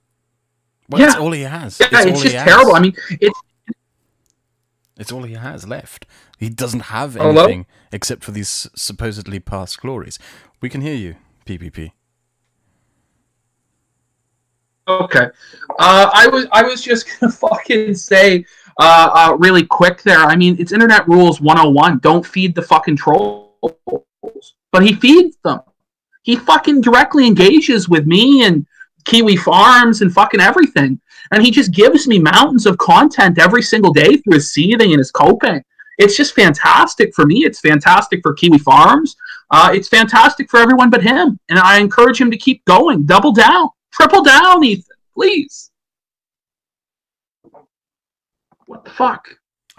Well, that's all he has. Yeah, it's just terrible. I mean, it's all he has left. He doesn't have anything except for these supposedly past glories. We can hear you, PPP. Okay. I was just gonna fucking say really quick there. I mean, it's Internet Rules 101. Don't feed the fucking trolls. But he feeds them. He fucking directly engages with me and Kiwi Farms and fucking everything. And he just gives me mountains of content every single day through his seething and his coping. It's just fantastic for me. It's fantastic for Kiwi Farms. It's fantastic for everyone but him. And I encourage him to keep going. Double down. Triple down, Ethan. Please. What the fuck?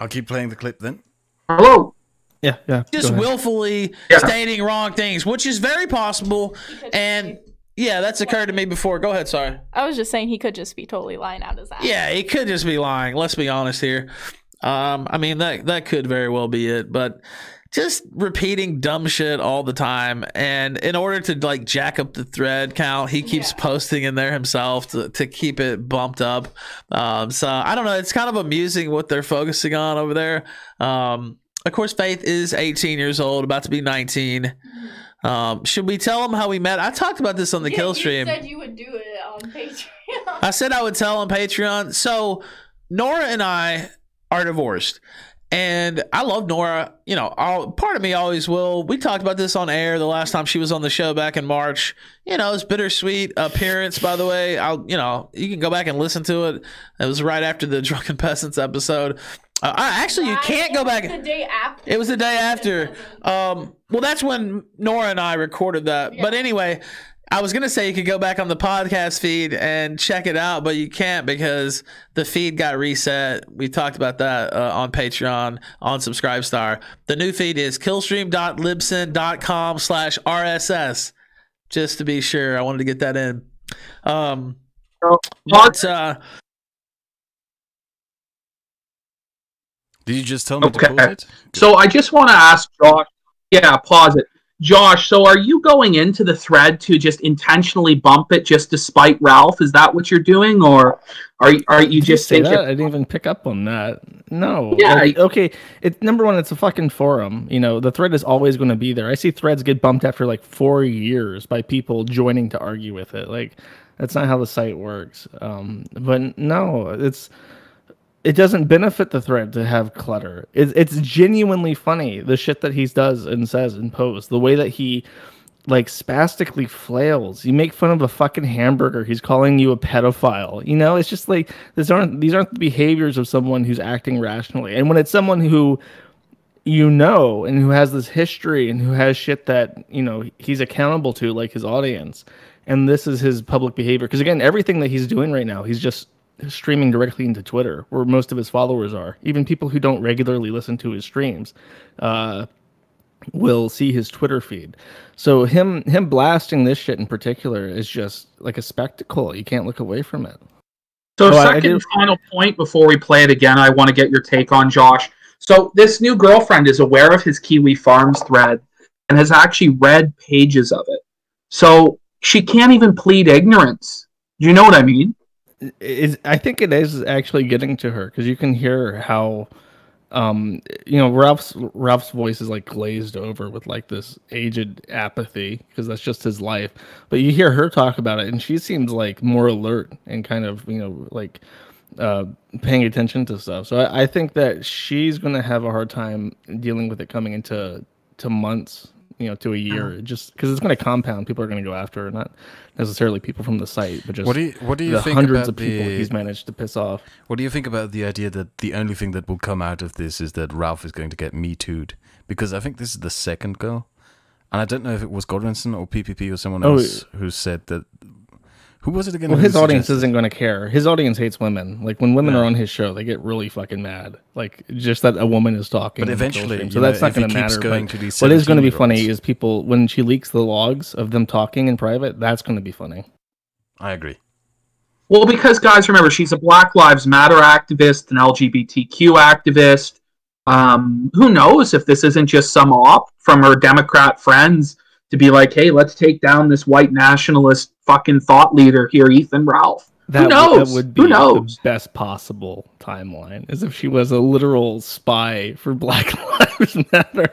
I'll keep playing the clip then. Hello? Yeah. Just willfully stating wrong things, which is very possible. And yeah, that's occurred to me before. Go ahead, sorry. I was just saying he could just be totally lying out his ass. Yeah, he could just be lying. Let's be honest here. I mean, that could very well be it, but just repeating dumb shit all the time, and in order to like jack up the thread count, he keeps posting in there himself to keep it bumped up. So I don't know. It's kind of amusing what they're focusing on over there. Of course, Faith is 18 years old, about to be 19. Should we tell him how we met? I talked about this on the kill stream. You said you would do it on Patreon. I said I would tell on Patreon. So Nora and I are divorced, and I love Nora. Part of me always will. We talked about this on air the last time she was on the show back in March. It's bittersweet appearance, by the way. You can go back and listen to it. It was right after the Drunken Peasants episode. You can't go back. It was the day after. It was the day after. Well, that's when Nora and I recorded that. Yeah. But anyway, I was going to say you could go back on the podcast feed and check it out, but you can't because the feed got reset. We talked about that on Patreon, on Subscribestar. The new feed is killstream.libsyn.com/RSS. Just to be sure, I wanted to get that in. Did you just tell me to pause it? So I just want to ask Josh. Yeah, pause it. Josh, so are you going into the thread to just intentionally bump it just to spite Ralph? Is that what you're doing? Or are you just thinking... I didn't even pick up on that. No. Yeah. Okay. Number one, it's a fucking forum. The thread is always going to be there. I see threads get bumped after like 4 years by people joining to argue with it. Like, that's not how the site works. But no, it doesn't benefit the thread to have clutter. It's genuinely funny, the shit that he does and says and posts. The way that he, like, spastically flails. You make fun of a fucking hamburger. He's calling you a pedophile. It's just like, these aren't the behaviors of someone who's acting rationally. And when it's someone who and who has this history and who has shit that, he's accountable to, like his audience, and this is his public behavior. Because, again, everything that he's doing right now, he's just streaming directly into Twitter, where most of his followers are. Even people who don't regularly listen to his streams will see his Twitter feed. So him blasting this shit in particular is just like a spectacle. You can't look away from it. So final point before we play it again, I want to get your take on, Josh. So this new girlfriend is aware of his Kiwi Farms thread and has actually read pages of it. So she can't even plead ignorance. Do you know what I mean? I think it is actually getting to her, because you can hear how Ralph's voice is like glazed over with like this aged apathy, because that's just his life. But you hear her talk about it, and she seems like more alert and kind of paying attention to stuff. So I think that she's going to have a hard time dealing with it coming into months, to a year, just because it's going to compound. People are going to go after her, not necessarily people from the site, but just what do you the think hundreds about of people he's managed to piss off. What do you think about the idea that the only thing that will come out of this is that Ralph is going to get Me Too'd? Because I think this is the second girl, and I don't know if it was Godwinson or PPP or someone else who said that. Who was it again? Well, his audience isn't going to care. His audience hates women. Like, when women are on his show, they get really fucking mad. Like, just that a woman is talking. But eventually, so that's not going to matter. What is going to be funny is people, when she leaks the logs of them talking in private, that's going to be funny. I agree. Well, because, guys, remember, she's a Black Lives Matter activist, an LGBTQ activist. Who knows if this isn't just some op from her Democrat friends to be like, hey, let's take down this white nationalist fucking thought leader here, Ethan Ralph. Who knows? That would be the best possible timeline, as if she was a literal spy for Black Lives Matter.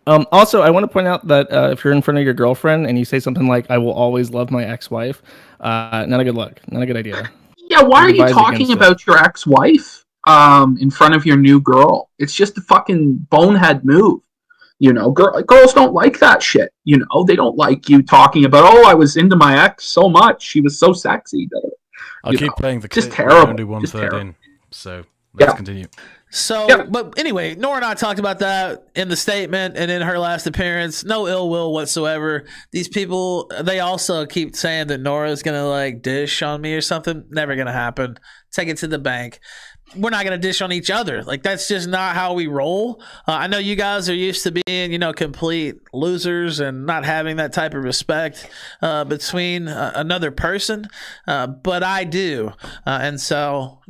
Also, I want to point out that if you're in front of your girlfriend and you say something like, I will always love my ex-wife, not a good look, not a good idea. Yeah, why are you talking about your ex-wife in front of your new girl? It's just a fucking bonehead move. Girls don't like that shit. They don't like you talking about, I was into my ex so much. She was so sexy. I'll keep playing the clip. Just terrible. Only 1/3 in. So let's continue. So, but anyway, Nora and I talked about that in the statement and in her last appearance. No ill will whatsoever. These people, they also keep saying that Nora's going to like dish on me or something. Never going to happen. Take it to the bank. We're not going to dish on each other. Like, that's just not how we roll. I know you guys are used to being, complete losers and not having that type of respect between another person. But I do. And so,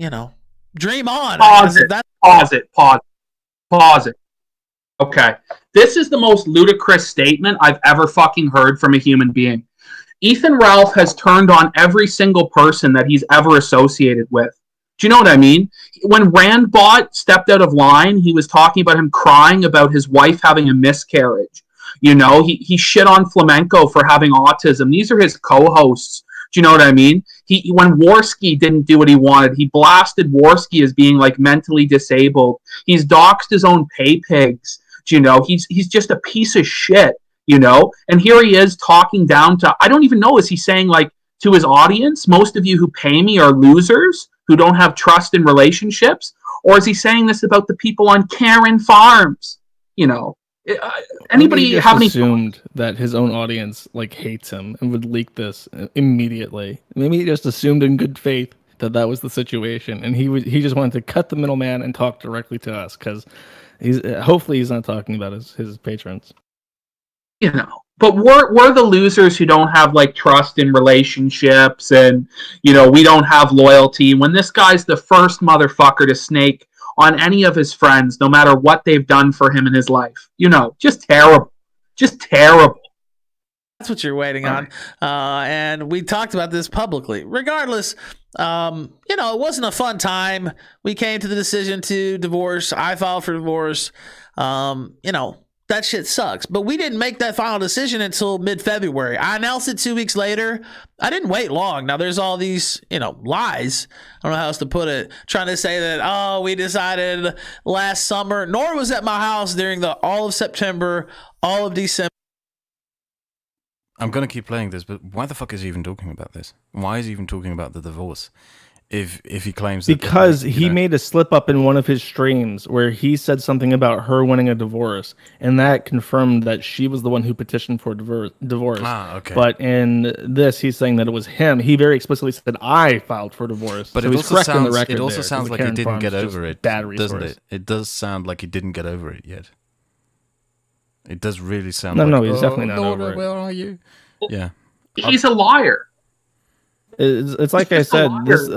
dream on. Pause it. Okay. This is the most ludicrous statement I've ever fucking heard from a human being. Ethan Ralph has turned on every single person that he's ever associated with. Do you know what I mean? When Randbot stepped out of line, he was talking about him crying about his wife having a miscarriage. He shit on Flamenco for having autism. These are his co-hosts. Do you know what I mean? When Worski didn't do what he wanted, he blasted Worski as being like mentally disabled. He's doxed his own pay pigs. Do you know? He's just a piece of shit. And here he is talking down to, I don't even know, is he saying like to his audience, most of you who pay me are losers who don't have trust in relationships? Or is he saying this about the people on Karen Farms? Anybody have any assumed that his own audience like hates him and would leak this immediately? Maybe he just assumed in good faith that was the situation, and he just wanted to cut the middleman and talk directly to us, because hopefully he's not talking about his patrons. But we're the losers who don't have like trust in relationships, and we don't have loyalty. When this guy's the first motherfucker to snake on any of his friends, no matter what they've done for him in his life, just terrible. That's what you're waiting on. And we talked about this publicly. Regardless, it wasn't a fun time. We came to the decision to divorce. I filed for divorce. That shit sucks. But we didn't make that final decision until mid-February. I announced it 2 weeks later. I didn't wait long. Now, there's all these, lies. I don't know how else to put it. Trying to say that, we decided last summer. Nora was at my house during all of September, all of December. I'm going to keep playing this, but why the fuck is he even talking about this? Why is he even talking about the divorce? If he claims that, because he made a slip up in one of his streams where he said something about her winning a divorce, and that confirmed that she was the one who petitioned for divorce. Okay. But in this, he's saying that it was him. He very explicitly said, "I filed for divorce." But so it also sounds, it also sounds like he didn't get over it, doesn't it? It does sound like he didn't get over it yet. It does really sound. No, he's definitely not over it. Where are you? Yeah, he's a liar. It's like I said, this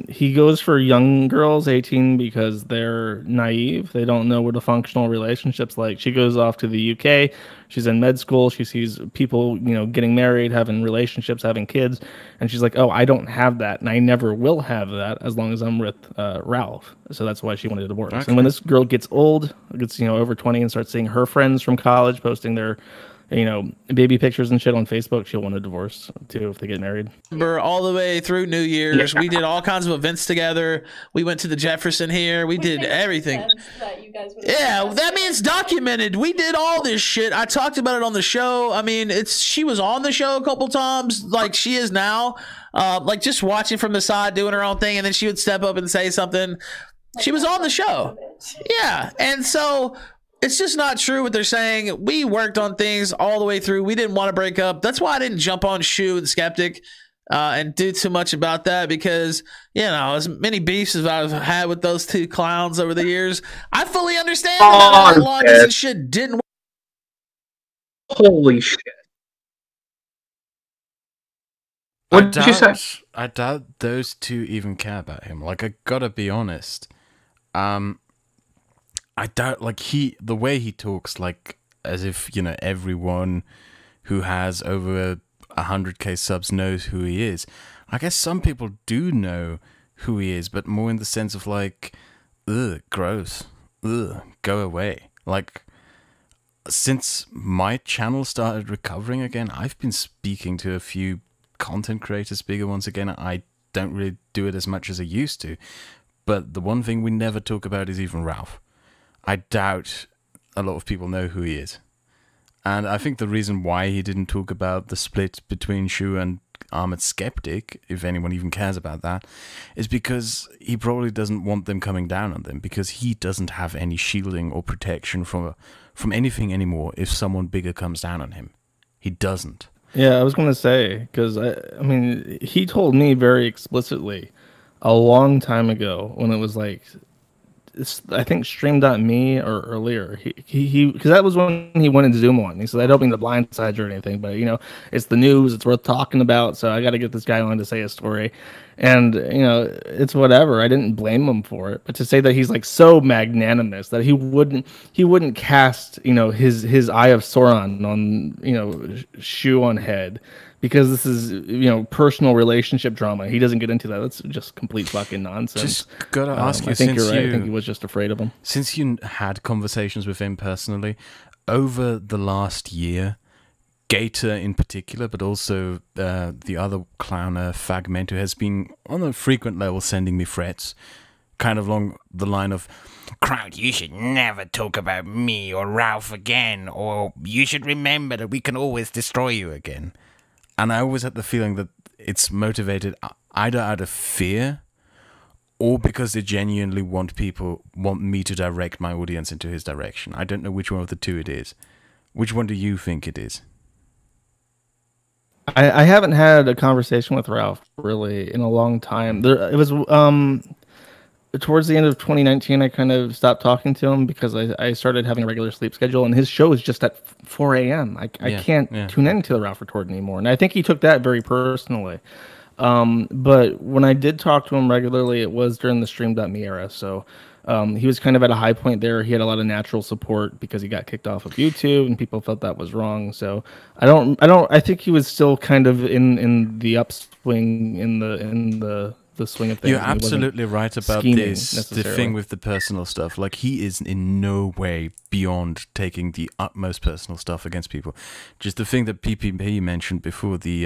he goes for young girls, 18, because they're naive. They don't know what a functional relationship's like. She goes off to the UK. She's in med school. She sees people, getting married, having relationships, having kids, and she's like, "Oh, I don't have that, and I never will have that as long as I'm with Ralph." So that's why she wanted a divorce. Okay. And when this girl gets old, gets over 20, and starts seeing her friends from college posting their baby pictures and shit on Facebook, she'll want a divorce too if they get married. All the way through New Year's, we did all kinds of events together. We went to the Jefferson here. We did everything. That you guys would. Yeah, that means documented. We did all this shit. I talked about it on the show. I mean, she was on the show a couple times, like she is now. Like just watching from the side, doing her own thing, and then she would step up and say something. She was on the show. Yeah, and so it's just not true what they're saying. We worked on things all the way through. We didn't want to break up. That's why I didn't jump on Shu and Skeptic and do too much about that, because, you know, as many beefs as I've had with those two clowns over the years, I fully understand that long as this shit didn't work. Holy shit. What did you say? I doubt those two even care about him. Like, I gotta be honest. I doubt, like, the way he talks, like, as if, you know, everyone who has over 100k subs knows who he is. I guess some people do know who he is, but more in the sense of, like, ugh, gross. Ugh, go away. Like, since my channel started recovering again, I've been speaking to a few content creators, bigger ones again. I don't really do it as much as I used to. But the one thing we never talk about is even Ralph. I doubt a lot of people know who he is. And I think the reason why he didn't talk about the split between Shu and Armored Skeptic, if anyone even cares about that, is because he probably doesn't want them coming down on them, because he doesn't have any shielding or protection from anything anymore if someone bigger comes down on him. He doesn't. Yeah, I was going to say, because, I mean, he told me very explicitly a long time ago when it was like, I think Stream.me or earlier, he because that was when he wanted to Zoom on. He said, I don't mean to blindside you or anything, but, you know, it's the news, it's worth talking about, so I got to get this guy on to say a story. And, you know, it's whatever. I didn't blame him for it. But to say that he's, like, so magnanimous that he wouldn't cast, you know, his Eye of Sauron on, you know, Shu on head, because this is, you know, personal relationship drama. He doesn't get into that. That's just complete fucking nonsense. Just gotta ask you, I think you're right. I think he was just afraid of him. Since you had conversations with him personally, over the last year, Gator in particular, but also the other clowner, Fagmento, has been on a frequent level sending me threats, kind of along the line of, Kraut, you should never talk about me or Ralph again, or you should remember that we can always destroy you again. And I always had the feeling that it's motivated either out of fear or because they genuinely want me to direct my audience into his direction. I don't know which one of the two it is. Which one do you think it is? I haven't had a conversation with Ralph really in a long time. It was towards the end of 2019, I kind of stopped talking to him because I started having a regular sleep schedule, and his show is just at 4 a.m. I can't tune into the Ralph Retort anymore, and I think he took that very personally. But when I did talk to him regularly, it was during the Stream.me era, so he was kind of at a high point there. He had a lot of natural support because he got kicked off of YouTube, and people felt that was wrong. So I think he was still kind of in the upswing in the swing of things. You're absolutely right about this. The thing with the personal stuff, like, he is in no way beyond taking the utmost personal stuff against people. Just the thing that PPP mentioned before, the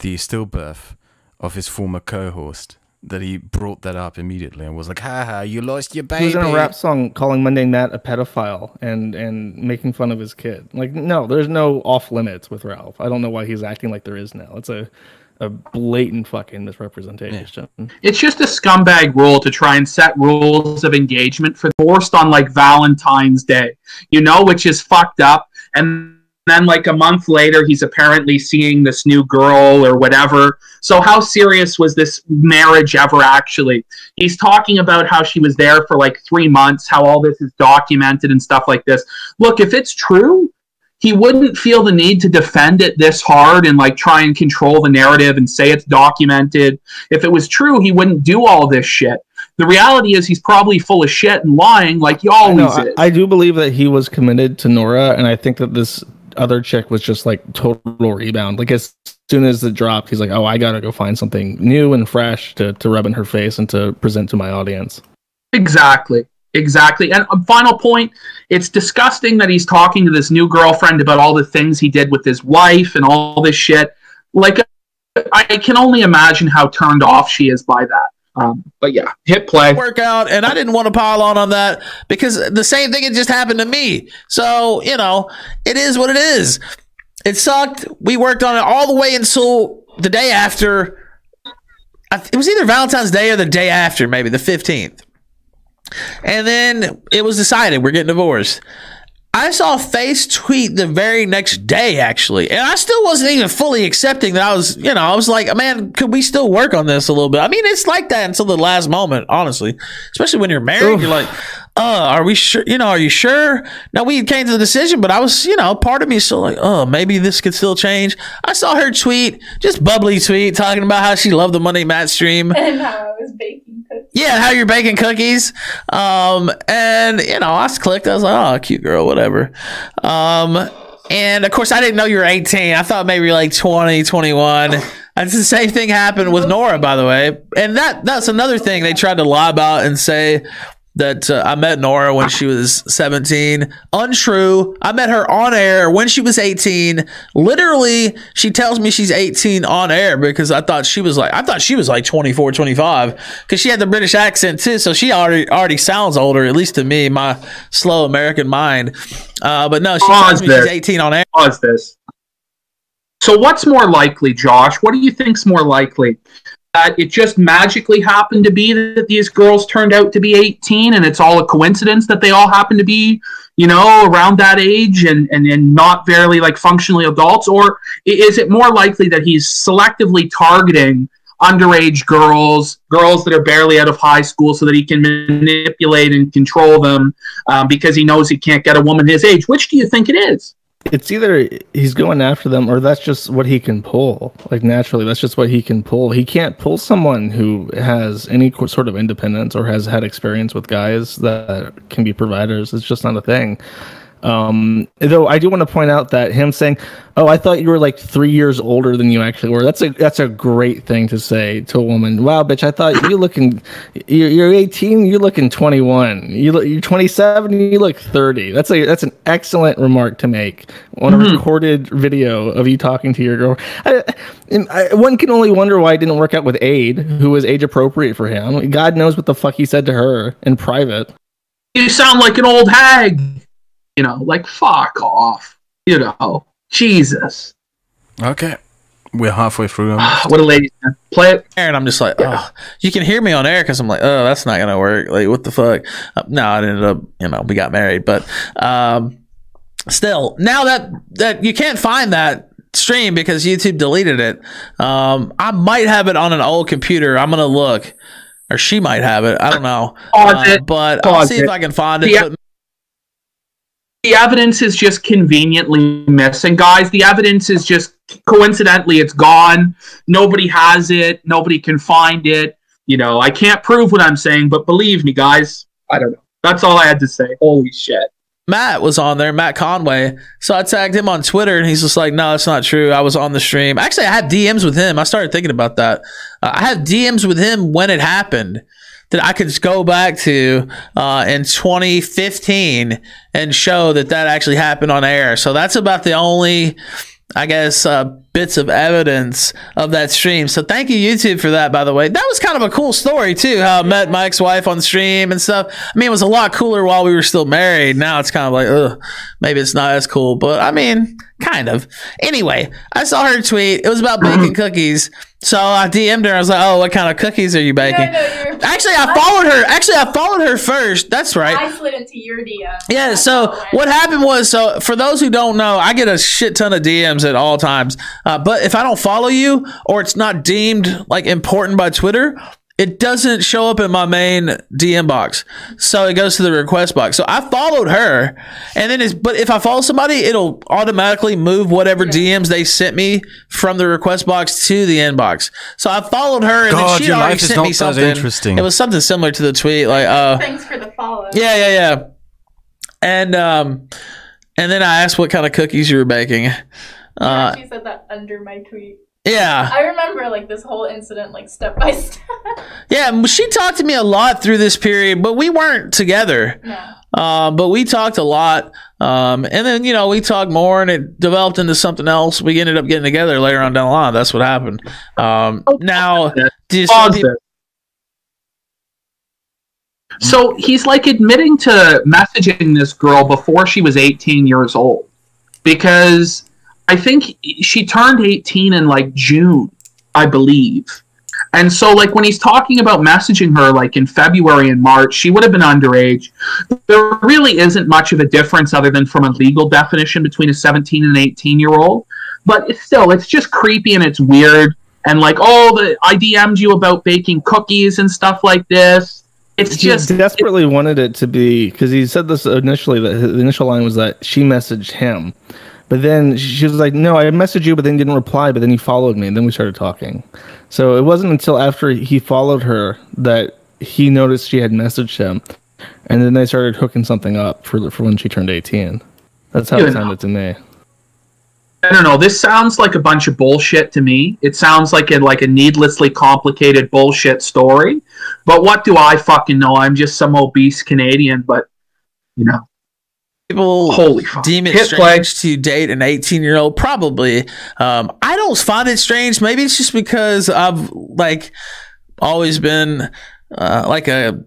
stillbirth of his former co-host, that he brought that up immediately and was like, haha, you lost your baby. He was in a rap song calling Mundane Matt a pedophile and making fun of his kid. Like, no, there's no off limits with Ralph. I don't know why he's acting like there is now. It's a blatant fucking misrepresentation. Yeah. It's just a scumbag rule to try and set rules of engagement forced on, like, Valentine's Day, you know, which is fucked up. And then, like, a month later, he's apparently seeing this new girl or whatever. So how serious was this marriage ever actually? He's talking about how she was there for like 3 months, how all this is documented and stuff like this. Look, if it's true, he wouldn't feel the need to defend it this hard and, like, try and control the narrative and say it's documented. If it was true, he wouldn't do all this shit. The reality is he's probably full of shit and lying like he always is. I do believe that he was committed to Nora, and I think that this other chick was just, like, total rebound. Like, as soon as it dropped, he's like, oh, I gotta go find something new and fresh to rub in her face and to present to my audience. Exactly. And a final point, it's disgusting that he's talking to this new girlfriend about all the things he did with his wife and all this shit. Like, I can only imagine how turned off she is by that. But yeah, hit play. Workout, and I didn't want to pile on that because the same thing had just happened to me. So, you know, it is what it is. It sucked. We worked on it all the way until the day after. It was either Valentine's Day or the day after, maybe the 15th. And then it was decided we're getting divorced. I saw Face tweet the very next day, actually, and I still wasn't even fully accepting that. I was like, man, could we still work on this a little bit? I mean, it's like that until the last moment, honestly, especially when you're married. Oof. You're like, are we sure? Are you sure? Now, we came to the decision, but I was, part of me is still like, maybe this could still change. I saw her tweet, just bubbly tweet, talking about how she loved the Monday Matt stream. And how I was baking cookies. Yeah, how you're baking cookies. And, I clicked. I was like, oh, cute girl, whatever. And, of course, I didn't know you were 18. I thought maybe like 20, 21. That's the same thing happened with Nora, by the way. And that's another thing they tried to lie about and say that I met Nora when she was 17. Untrue. I met her on air when she was 18. Literally, she tells me she's 18 on air because I thought she was like 24, 25 because she had the British accent too. So she already sounds older, at least to me, my slow American mind. But no, she tells me she's 18 on air. Pause this. So what's more likely, Josh? What do you think's more likely? That it just magically happened to be that these girls turned out to be 18 and it's all a coincidence that they all happen to be, around that age and not very like functionally adults? Or is it more likely that he's selectively targeting underage girls that are barely out of high school so that he can manipulate and control them because he knows he can't get a woman his age? Which do you think it is? It's either he's going after them or that's just what he can pull. Like, naturally, that's just what he can pull. He can't pull someone who has any sort of independence or has had experience with guys that can be providers. It's just not a thing. Though I do want to point out that him saying, "Oh, I thought you were like 3 years older than you actually were." That's a great thing to say to a woman. Wow, bitch! I thought you're 18. You're looking 21. You're 27. You look 30. That's an excellent remark to make on a recorded video of you talking to your girl. One can only wonder why it didn't work out with Aid, who was age appropriate for him. God knows what the fuck he said to her in private. You sound like an old hag. Like, fuck off. Jesus. Okay. We're halfway through. What a lady. Play it. And I'm just like, you can hear me on air because I'm like, that's not going to work. Like, what the fuck? No, it ended up, we got married. But still, now that you can't find that stream because YouTube deleted it, I might have it on an old computer. I'm going to look. Or she might have it. I don't know. But I'll see if I can find it. The evidence is just conveniently missing, guys. The evidence is just coincidentally it's gone. Nobody has it. Nobody can find it. I can't prove what I'm saying, but believe me, guys, I don't know. That's all I had to say. Holy shit. Matt was on there, Matt Conway. So I tagged him on Twitter, and he's just like, no, it's not true. I was on the stream. Actually, I had DMs with him. I started thinking about that. I had DMs with him when it happened that I could just go back to in 2015 and show that actually happened on air. So that's about the only, I guess, bits of evidence of that stream. So thank you, YouTube, for that, by the way. That was kind of a cool story, too, how I met my ex-wife on the stream and stuff. I mean, it was a lot cooler while we were still married. Now it's kind of like, ugh, maybe it's not as cool. But, I mean, kind of. Anyway, I saw her tweet. It was about baking cookies. So I DM'd her. I was like, "Oh, what kind of cookies are you baking?" Actually, I followed her first. That's right. I slid into your DM. Yeah. So what happened was, so for those who don't know, I get a shit ton of DMs at all times. But if I don't follow you or it's not deemed like important by Twitter, it doesn't show up in my main DM box. So it goes to the request box. So I followed her, and then but if I follow somebody, it'll automatically move whatever DMs they sent me from the request box to the inbox. So I folled her, and then she already sent me something. Interesting. It was something similar to the tweet, like thanks for the follow. Yeah. And then I asked what kind of cookies you were baking. She said that under my tweet. Yeah. I remember like this whole incident like step by step. Yeah, she talked to me a lot through this period, but we weren't together. No. But we talked a lot. And then, we talked more and it developed into something else. We ended up getting together later on down the line. That's what happened. Now, do you So he's like admitting to messaging this girl before she was 18 years old, because I think she turned 18 in like June, I believe. And so like when he's talking about messaging her like in February and March, she would have been underage. There really isn't much of a difference other than from a legal definition between a 17 and an 18-year-old. But it's just creepy and it's weird. And like, I DM'd you about baking cookies and stuff like this. It's just desperately wanted it to be, because he said this initially, that the initial line was that she messaged him. But then she was like, no, I messaged you, but then didn't reply, but then you followed me, and then we started talking. So it wasn't until after he followed her that he noticed she had messaged him, and then they started hooking something up for when she turned 18. That's how it sounded to me. I don't know. This sounds like a bunch of bullshit to me. It sounds like a needlessly complicated bullshit story. But what do I fucking know? I'm just some obese Canadian, but, you know. People deem it strange to date an 18-year-old. Probably. I don't find it strange. Maybe it's just because I've like always been like a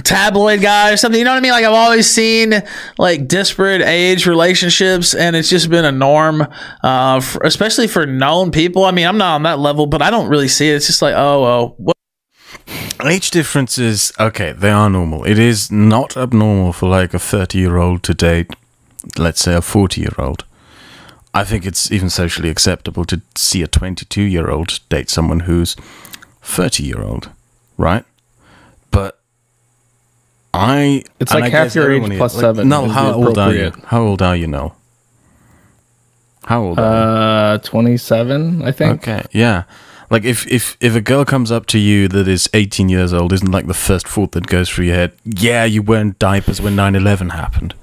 tabloid guy or something. You know what I mean? Like I've always seen like disparate age relationships, and it's just been a norm, especially for known people. I mean, I'm not on that level, but I don't really see it. It's just like, what? Age differences, okay, they are normal. It is not abnormal for like a 30-year-old to date, let's say, a 40-year-old. I think it's even socially acceptable to see a 22-year-old date someone who's 30-year-old, right? But it's like half your age plus 7. No, how old are you? How old are you now? How old are you? 27, I think. Okay, yeah. Like, if a girl comes up to you that is 18 years old, isn't like the first thought that goes through your head, yeah, you weren't diapers when 9/11 happened.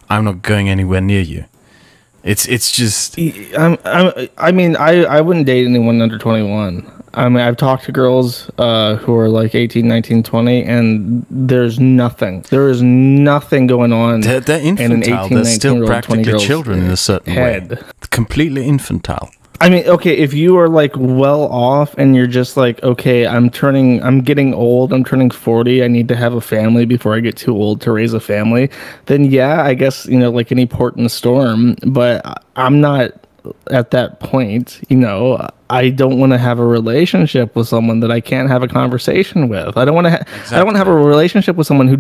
I'm not going anywhere near you. It's just... I mean, I wouldn't date anyone under 21. I mean, I've talked to girls who are like 18, 19, 20, and there's nothing. There is nothing going on. They're infantile. They're still practically children in a certain way. Completely infantile. I mean, okay, if you are like well off and you're just like, okay, I'm getting old, I'm turning 40, I need to have a family before I get too old to raise a family, then yeah, I guess, you know, like any port in a storm, but I'm not at that point, you know. I don't want to have a relationship with someone that I can't have a conversation with. I don't want to I don't want to have a relationship with someone who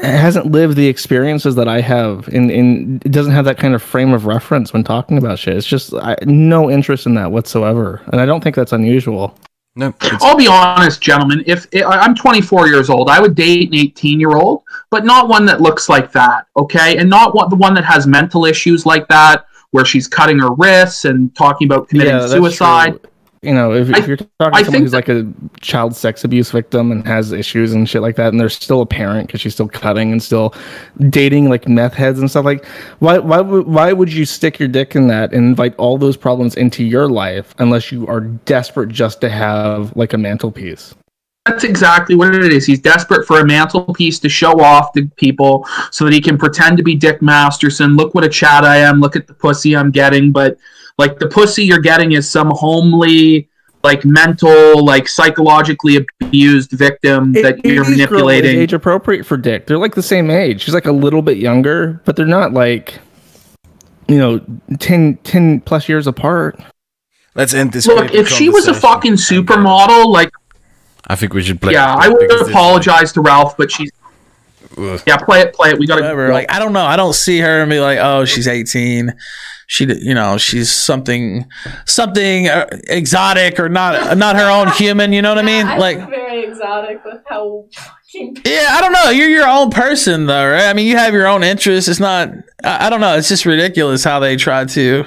hasn't lived the experiences that I have, and doesn't have that kind of frame of reference when talking about shit. It's just no interest in that whatsoever, and I don't think that's unusual. No, I'll be honest, gentlemen. If I'm 24 years old, I would date an 18-year-old, but not one that looks like that, okay? And not the one that has mental issues like that, where she's cutting her wrists and talking about committing suicide. True. You know, if you're talking to someone who's like a child sex abuse victim and has issues and shit like that, and they're still a parent because she's still cutting and still dating like meth heads and stuff, like why would you stick your dick in that and invite all those problems into your life unless you are desperate just to have like a mantelpiece? That's exactly what it is. He's desperate for a mantelpiece to show off to people so that he can pretend to be Dick Masterson. Look what a Chad I am. Look at the pussy I'm getting. But like the pussy you're getting is some homely, like mental, like psychologically abused victim that you're manipulating. Age appropriate for Dick. They're like the same age. She's like a little bit younger, but they're not like, you know, 10 plus years apart. Let's end this. Look, if she was a fucking supermodel, like, I think we should play. Yeah, I would apologize to Ralph, but she's. Yeah, play it. We got to. Like, I don't know. I don't see her and be like, oh, she's 18. She's something exotic or not her own human. You know what I mean? Like, very exotic with how. Yeah, I don't know. You're your own person, though, right? I mean, you have your own interests. It's not. I don't know. It's just ridiculous how they try to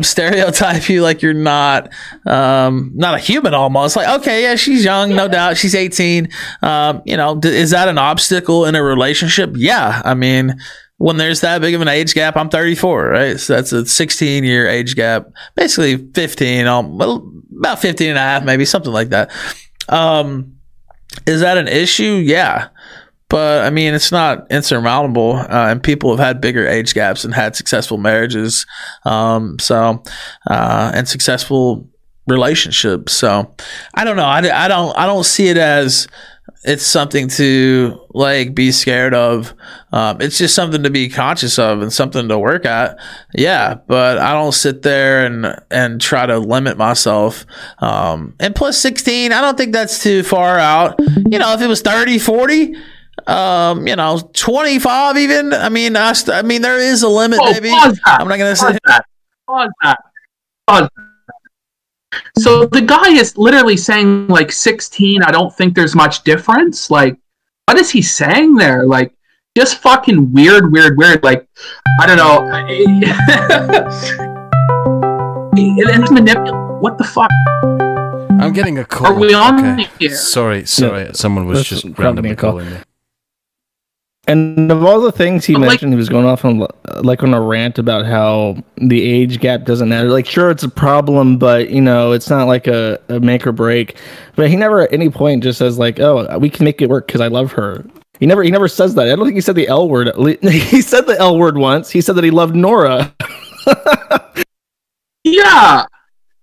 stereotype you like you're not a human. Almost like, okay, yeah, she's young, no doubt. She's 18. You know, is that an obstacle in a relationship? Yeah, I mean, when there's that big of an age gap, I'm 34, right? So that's a 16-year age gap, basically 15, about 15 and a half, maybe something like that. Is that an issue? Yeah. But I mean, it's not insurmountable, and people have had bigger age gaps and had successful marriages, and successful relationships. So I don't know. I don't see it as it's something to like be scared of. It's just something to be conscious of and something to work at. Yeah, but I don't sit there and try to limit myself. And plus 16, I don't think that's too far out. You know, if it was 30, 40, you know, 25 even. I mean, there is a limit, maybe. I'm not gonna say that. Pause that. Pause that. So the guy is literally saying like 16. I don't think there's much difference. Like, what is he saying there? Like, just fucking weird. Like, I don't know. And manipulate. What the fuck? I'm getting a call. Are we on here? Sorry. No, Someone was just randomly calling me. And of all the things he mentioned, he was going off on like on a rant about how the age gap doesn't matter. Like, sure, it's a problem, but you know, it's not like a make or break. But he never at any point just says like, "Oh, we can make it work because I love her." He never says that. I don't think he said the L word. He said the L word once. He said that he loved Nora. Yeah.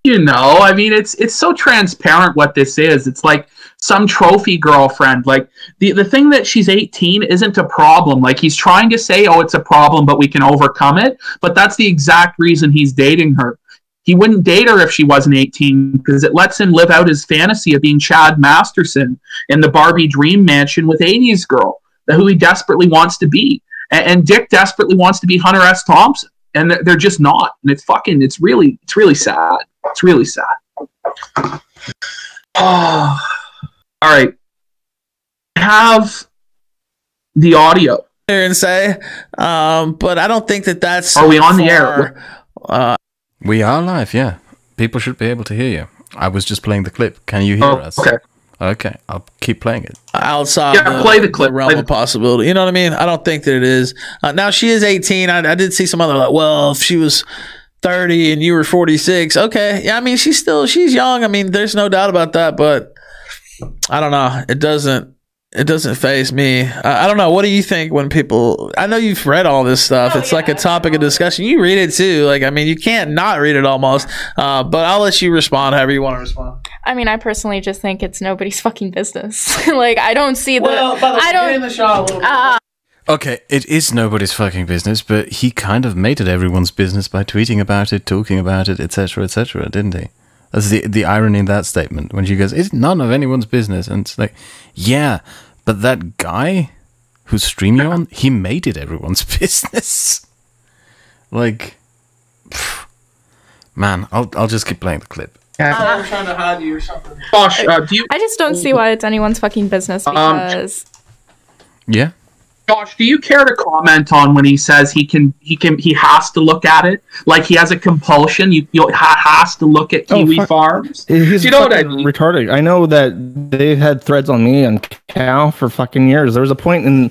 You know, I mean, it's so transparent what this is. It's like some trophy girlfriend. Like, the thing that she's 18 isn't a problem. Like, he's trying to say, oh, it's a problem, but we can overcome it. But that's the exact reason he's dating her. He wouldn't date her if she wasn't 18 because it lets him live out his fantasy of being Chad Masterson in the Barbie dream mansion with 80s girl, who he desperately wants to be. And Dick desperately wants to be Hunter S. Thompson. And they're just not. And it's really sad. It's really sad. Oh, all right. I have the audio. And say, but I don't think that's. Are we on the air? We are live. Yeah, people should be able to hear you. I was just playing the clip. Can you hear us? Okay, I'll keep playing it. Outside play the clip. The realm of possibility. You know what I mean? I don't think that it is. Now, she is 18. I did see some other, like, well, if she was 30 and you were 46, okay. Yeah, I mean, she's young. I mean, there's no doubt about that, but I don't know. It doesn't faze me. I don't know. What do you think when people... I know you've read all this stuff. It's like a topic of discussion. You read it too. Like, I mean, you can't not read it almost. But I'll let you respond however you want to respond. I mean, I personally just think it's nobody's fucking business. Like, I don't see the... Well, by the way, get in the shot a little bit. Okay, it is nobody's fucking business, but he kind of made it everyone's business by tweeting about it, talking about it, etc., didn't he? That's the irony in that statement. When she goes, it's none of anyone's business. And it's like, yeah, but that guy whose stream you're on, he made it everyone's business. Like, man, I'll just keep playing the clip. I'm trying to hide you or something. Josh, do you... I just don't see why it's anyone's fucking business because... Yeah? Josh, do you care to comment on when he says he has to look at it? Like, he has a compulsion. He has to look at Kiwi Farms. He's you know what I mean? Retarded. I know that they've had threads on me and Cal for fucking years. There was a point in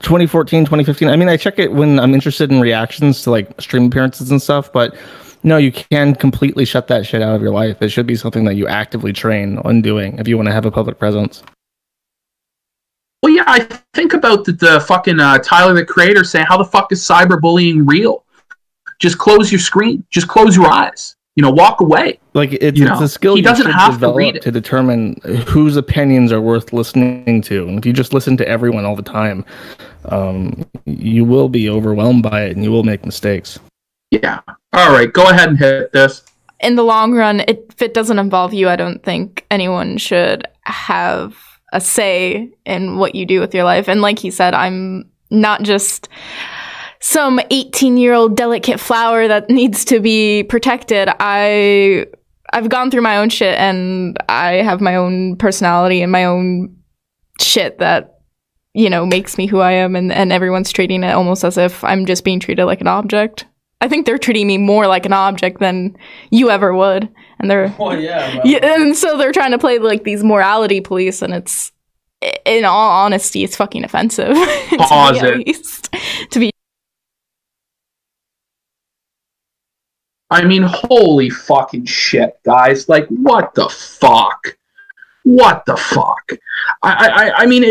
2014, 2015. I mean, I check it when I'm interested in reactions to like stream appearances and stuff, but no, you can completely shut that shit out of your life. It should be something that you actively train on doing if you want to have a public presence. Well, yeah, I think about the fucking Tyler, the Creator, saying, how the fuck is cyberbullying real? Just close your screen. Just close your eyes. You know, walk away. Like, it's a skill he doesn't have to read it to determine whose opinions are worth listening to. And if you just listen to everyone all the time, you will be overwhelmed by it and you will make mistakes. Yeah. All right, go ahead and hit this. In the long run, if it doesn't involve you, I don't think anyone should have a say in what you do with your life. And like he said, I'm not just some 18-year-old delicate flower that needs to be protected. I've gone through my own shit and I have my own personality and my own shit that, you know, makes me who I am, and everyone's treating it almost as if I'm just being treated like an object. I think they're treating me more like an object than you ever would. And they're and so they're trying to play like these morality police, and it's, in all honesty, it's fucking offensive. Pause it. To be. I mean, holy fucking shit, guys! Like, what the fuck? What the fuck? I mean,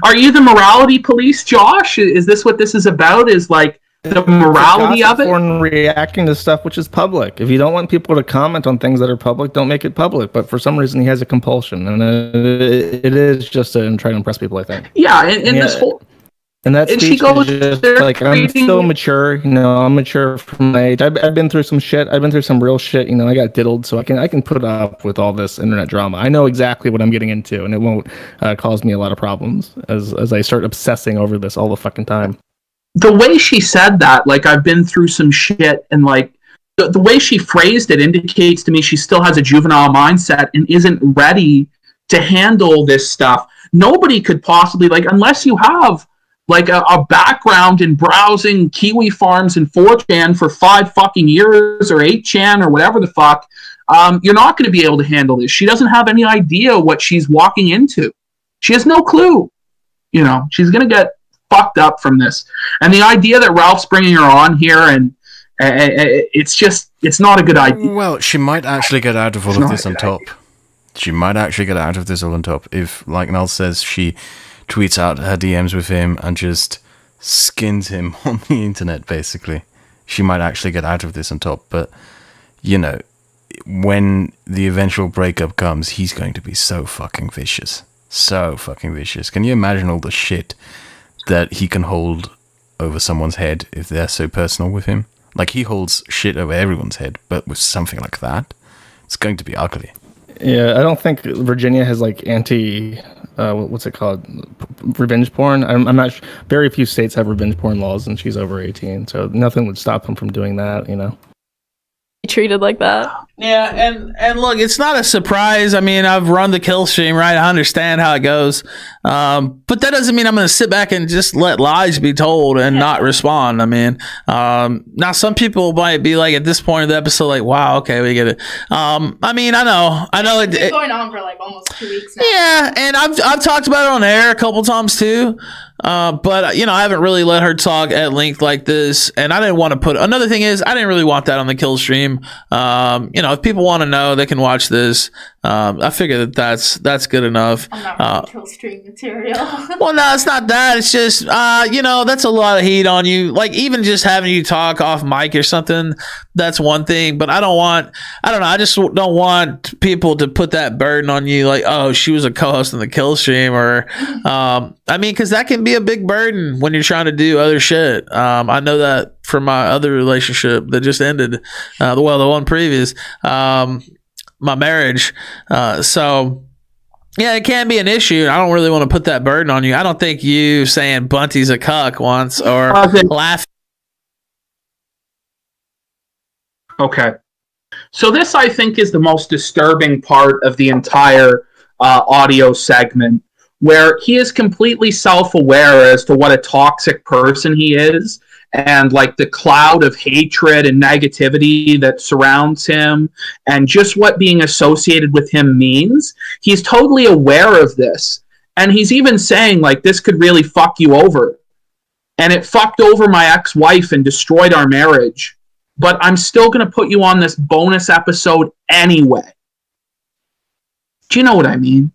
are you the morality police, Josh? Is this what this is about? Is like the morality of it. For reacting to stuff which is public. If you don't want people to comment on things that are public, don't make it public. But for some reason, he has a compulsion, and it is just to try to impress people, I think. Yeah, and this whole. And that And speech she goes is just there like, I'm reading- so mature, you know, I'm mature from my age. I've been through some shit. I've been through some real shit. You know, I got diddled, so I can put up with all this internet drama. I know exactly what I'm getting into, and it won't cause me a lot of problems as I start obsessing over this all the fucking time. The way she said that, like, I've been through some shit, and like the way she phrased it indicates to me she still has a juvenile mindset and isn't ready to handle this stuff. Nobody could possibly, like, unless you have like a background in browsing Kiwi Farms and 4chan for 5 fucking years, or 8chan, or whatever the fuck, you're not going to be able to handle this. She doesn't have any idea what she's walking into. She has no clue. You know, she's going to get fucked up from this. And the idea that Ralph's bringing her on here, and it's not a good idea. Well, she might actually get out of all of this on top. She might actually get out of this all on top if, like Nell says, she tweets out her DMs with him and just skins him on the internet, basically. She might actually get out of this on top, but, you know, when the eventual breakup comes, he's going to be so fucking vicious. So fucking vicious. Can you imagine all the shit that he can hold over someone's head if they're so personal with him? Like, he holds shit over everyone's head, but with something like that, it's going to be ugly. Yeah, I don't think Virginia has like what's it called? Revenge porn. I'm not sure. Very few states have revenge porn laws, and she's over 18, so nothing would stop him from doing that, you know. Treated like that. Yeah, and look, it's not a surprise. I mean, I've run the kill stream, right? I understand how it goes. But that doesn't mean I'm going to sit back and just let lies be told and not respond. I mean, now some people might be like, at this point of the episode, like, wow, okay, we get it. I mean, I know It's been going on for like almost 2 weeks now. Yeah, and I've talked about it on air a couple times too. But you know, I haven't really let her talk at length like this, and I didn't want to put. Another thing is, I didn't really want that on the kill stream. You know, if people want to know, they can watch this. I figure that's good enough. I'm not really kill stream material. Well, no, it's not that. It's just, you know, that's a lot of heat on you. Like, even just having you talk off mic or something, that's one thing. But I don't know. I just don't want people to put that burden on you. Like, oh, she was a co-host in the kill stream, or, I mean, because that can be a big burden when you're trying to do other shit. I know that from my other relationship that just ended, the one previous, my marriage. So yeah, it can be an issue. I don't really want to put that burden on you. I don't think you saying Bunty's a cuck once or laughing. Okay. So this, I think, is the most disturbing part of the entire audio segment, where he is completely self-aware as to what a toxic person he is, and like the cloud of hatred and negativity that surrounds him, and just what being associated with him means. He's totally aware of this, and he's even saying, like, this could really fuck you over, and it fucked over my ex-wife and destroyed our marriage, but I'm still going to put you on this bonus episode anyway. Do you know what I mean?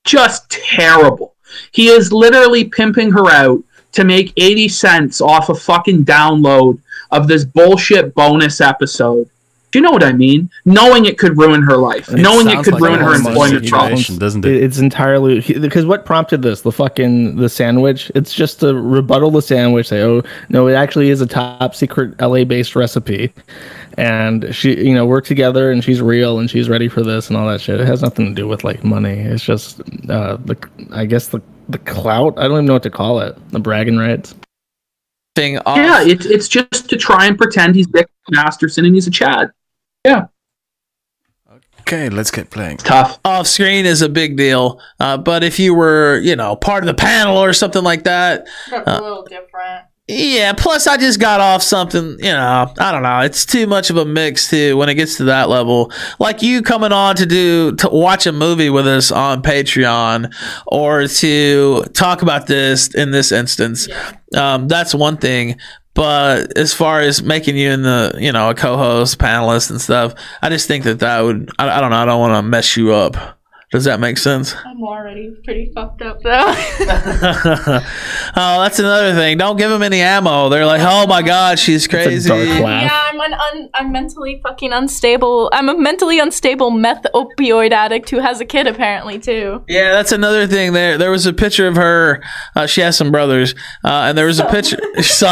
Just terrible. He is literally pimping her out to make 80 cents off a fucking download of this bullshit bonus episode. Do you know what I mean? Knowing it could ruin her life. Knowing it could like ruin her employment problems. Doesn't it? It's entirely because what prompted this? The sandwich. It's just to rebuttal the sandwich. Say, oh no, it actually is a top secret LA based recipe, and she, you know, work together, and she's real, and she's ready for this, and all that shit. It has nothing to do with like money. It's just the clout. I don't even know what to call it. The bragging rights. Yeah, it's just to try and pretend he's Dick Masterson and he's a Chad. Yeah. Okay, let's get playing. Tough. Off screen is a big deal, but if you were, you know, part of the panel or something like that, that's a little different. Yeah, plus I just got off something, you know, I don't know. It's too much of a mix too when it gets to that level. Like you coming on to watch a movie with us on Patreon or to talk about this in this instance. That's one thing. But as far as making you in the, you know, a co-host, panelist and stuff, I just think that would, I don't know, I don't want to mess you up. Does that make sense? I'm already pretty fucked up though. Oh, that's another thing. Don't give them any ammo. They're like, oh my god, she's crazy. Yeah, I'm mentally fucking unstable. I'm a mentally unstable meth opioid addict who has a kid apparently too. Yeah, that's another thing. There was a picture of her. She has some brothers, and there was a picture.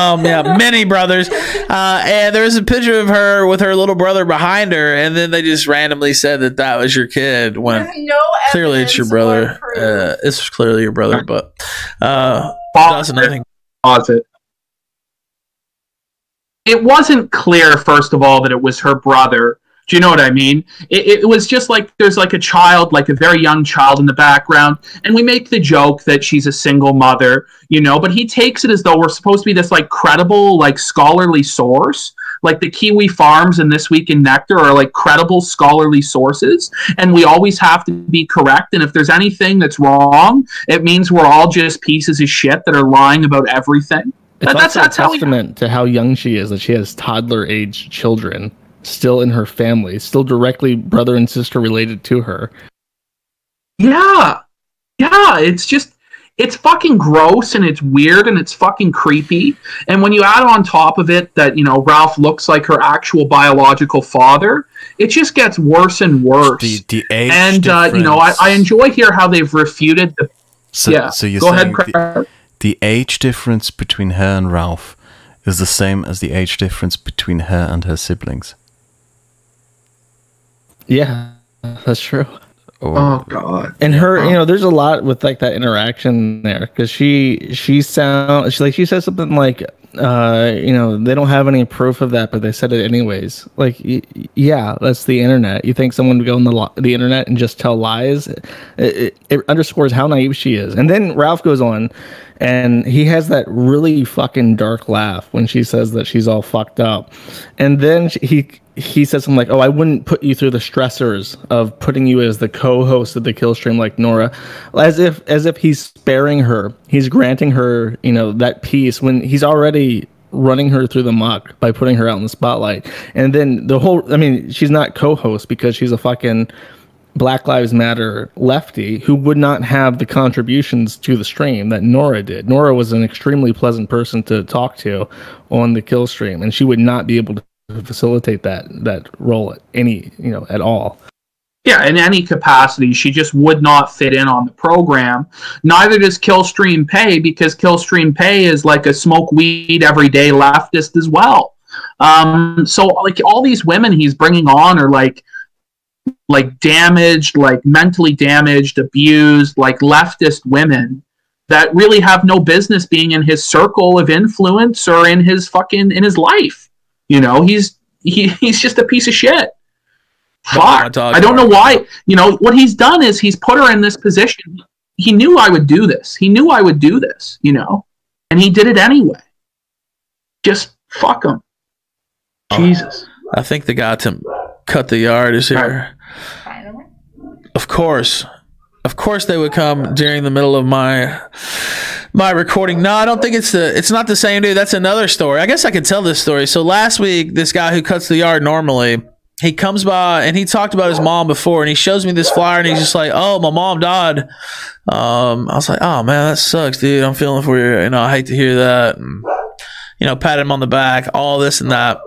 Many brothers, and there was a picture of her with her little brother behind her, and then they just randomly said that was your kid when no clearly it's your brother. It's clearly your brother, but that's another thing. Pause it. It wasn't clear, first of all, that it was her brother. Do you know what I mean? It was just like there's like a child, like a very young child in the background, and we make the joke that she's a single mother, you know, but he takes it as though we're supposed to be this like credible, like scholarly source. Like the Kiwi Farms and This Week in Nectar are like credible scholarly sources, and we always have to be correct. And if there's anything that's wrong, it means we're all just pieces of shit that are lying about everything. That's a testament to how young she is, that she has toddler-age children still in her family, still directly brother and sister related to her. Yeah, it's fucking gross and it's weird and it's fucking creepy. And when you add on top of it that, you know, Ralph looks like her actual biological father, it just gets worse and worse. The age and difference. You know, I enjoy here how they've refuted the. So you're go saying ahead. The age difference between her and Ralph is the same as the age difference between her and her siblings. Yeah, that's true. Oh god. And her, you know, there's a lot with like that interaction there, because she says something like, you know, they don't have any proof of that, but they said it anyways. Like, yeah, that's the internet. You think someone would go on the internet and just tell lies? It underscores how naive she is. And then Ralph goes on, and he has that really fucking dark laugh when she says that she's all fucked up. And then he says something like, oh, I wouldn't put you through the stressors of putting you as the co-host of the kill stream like Nora, as if he's sparing her. He's granting her, you know, that peace when he's already running her through the muck by putting her out in the spotlight. And then she's not co-host because she's a fucking Black Lives Matter lefty who would not have the contributions to the stream that Nora did. Nora was an extremely pleasant person to talk to on the kill stream, and she would not be able to facilitate that role at all. Yeah, in any capacity, she just would not fit in on the program. Neither does Killstream Pay, because Killstream Pay is like a smoke weed everyday leftist as well. So like all these women he's bringing on are like damaged, like mentally damaged, abused, like leftist women that really have no business being in his circle of influence or in his life. You know, he's just a piece of shit. Fuck. I don't know why. You know, what he's done is he's put her in this position. He knew I would do this. You know, and he did it anyway. Just fuck him. Jesus. I think the guy to cut the yard is here. Of course they would come during the middle of my recording. No, I don't think it's not the same dude. That's another story. I guess I could tell this story. So last week, this guy who cuts the yard normally, he comes by and he talked about his mom before, and he shows me this flyer and he's just like, oh, my mom died. I was like, oh man, that sucks, dude. I'm feeling for you. You know, I hate to hear that. And, you know, pat him on the back, all this and that.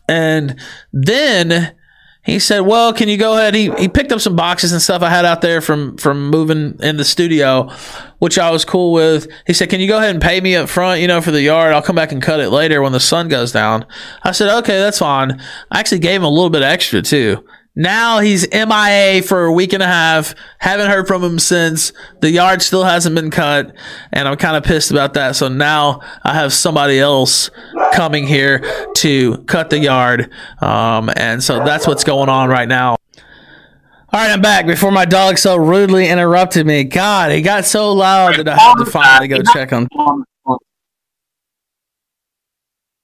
And then he said, well, can you go ahead? He picked up some boxes and stuff I had out there from moving in the studio, which I was cool with. He said, can you go ahead and pay me up front, you know, for the yard? I'll come back and cut it later when the sun goes down. I said, okay, that's fine. I actually gave him a little bit extra too. Now he's MIA for a week and a half. Haven't heard from him since. The yard still hasn't been cut, and I'm kind of pissed about that. So now I have somebody else coming here to cut the yard, and so that's what's going on right now. All right, I'm back before my dog so rudely interrupted me. God, he got so loud that I had to finally go check on.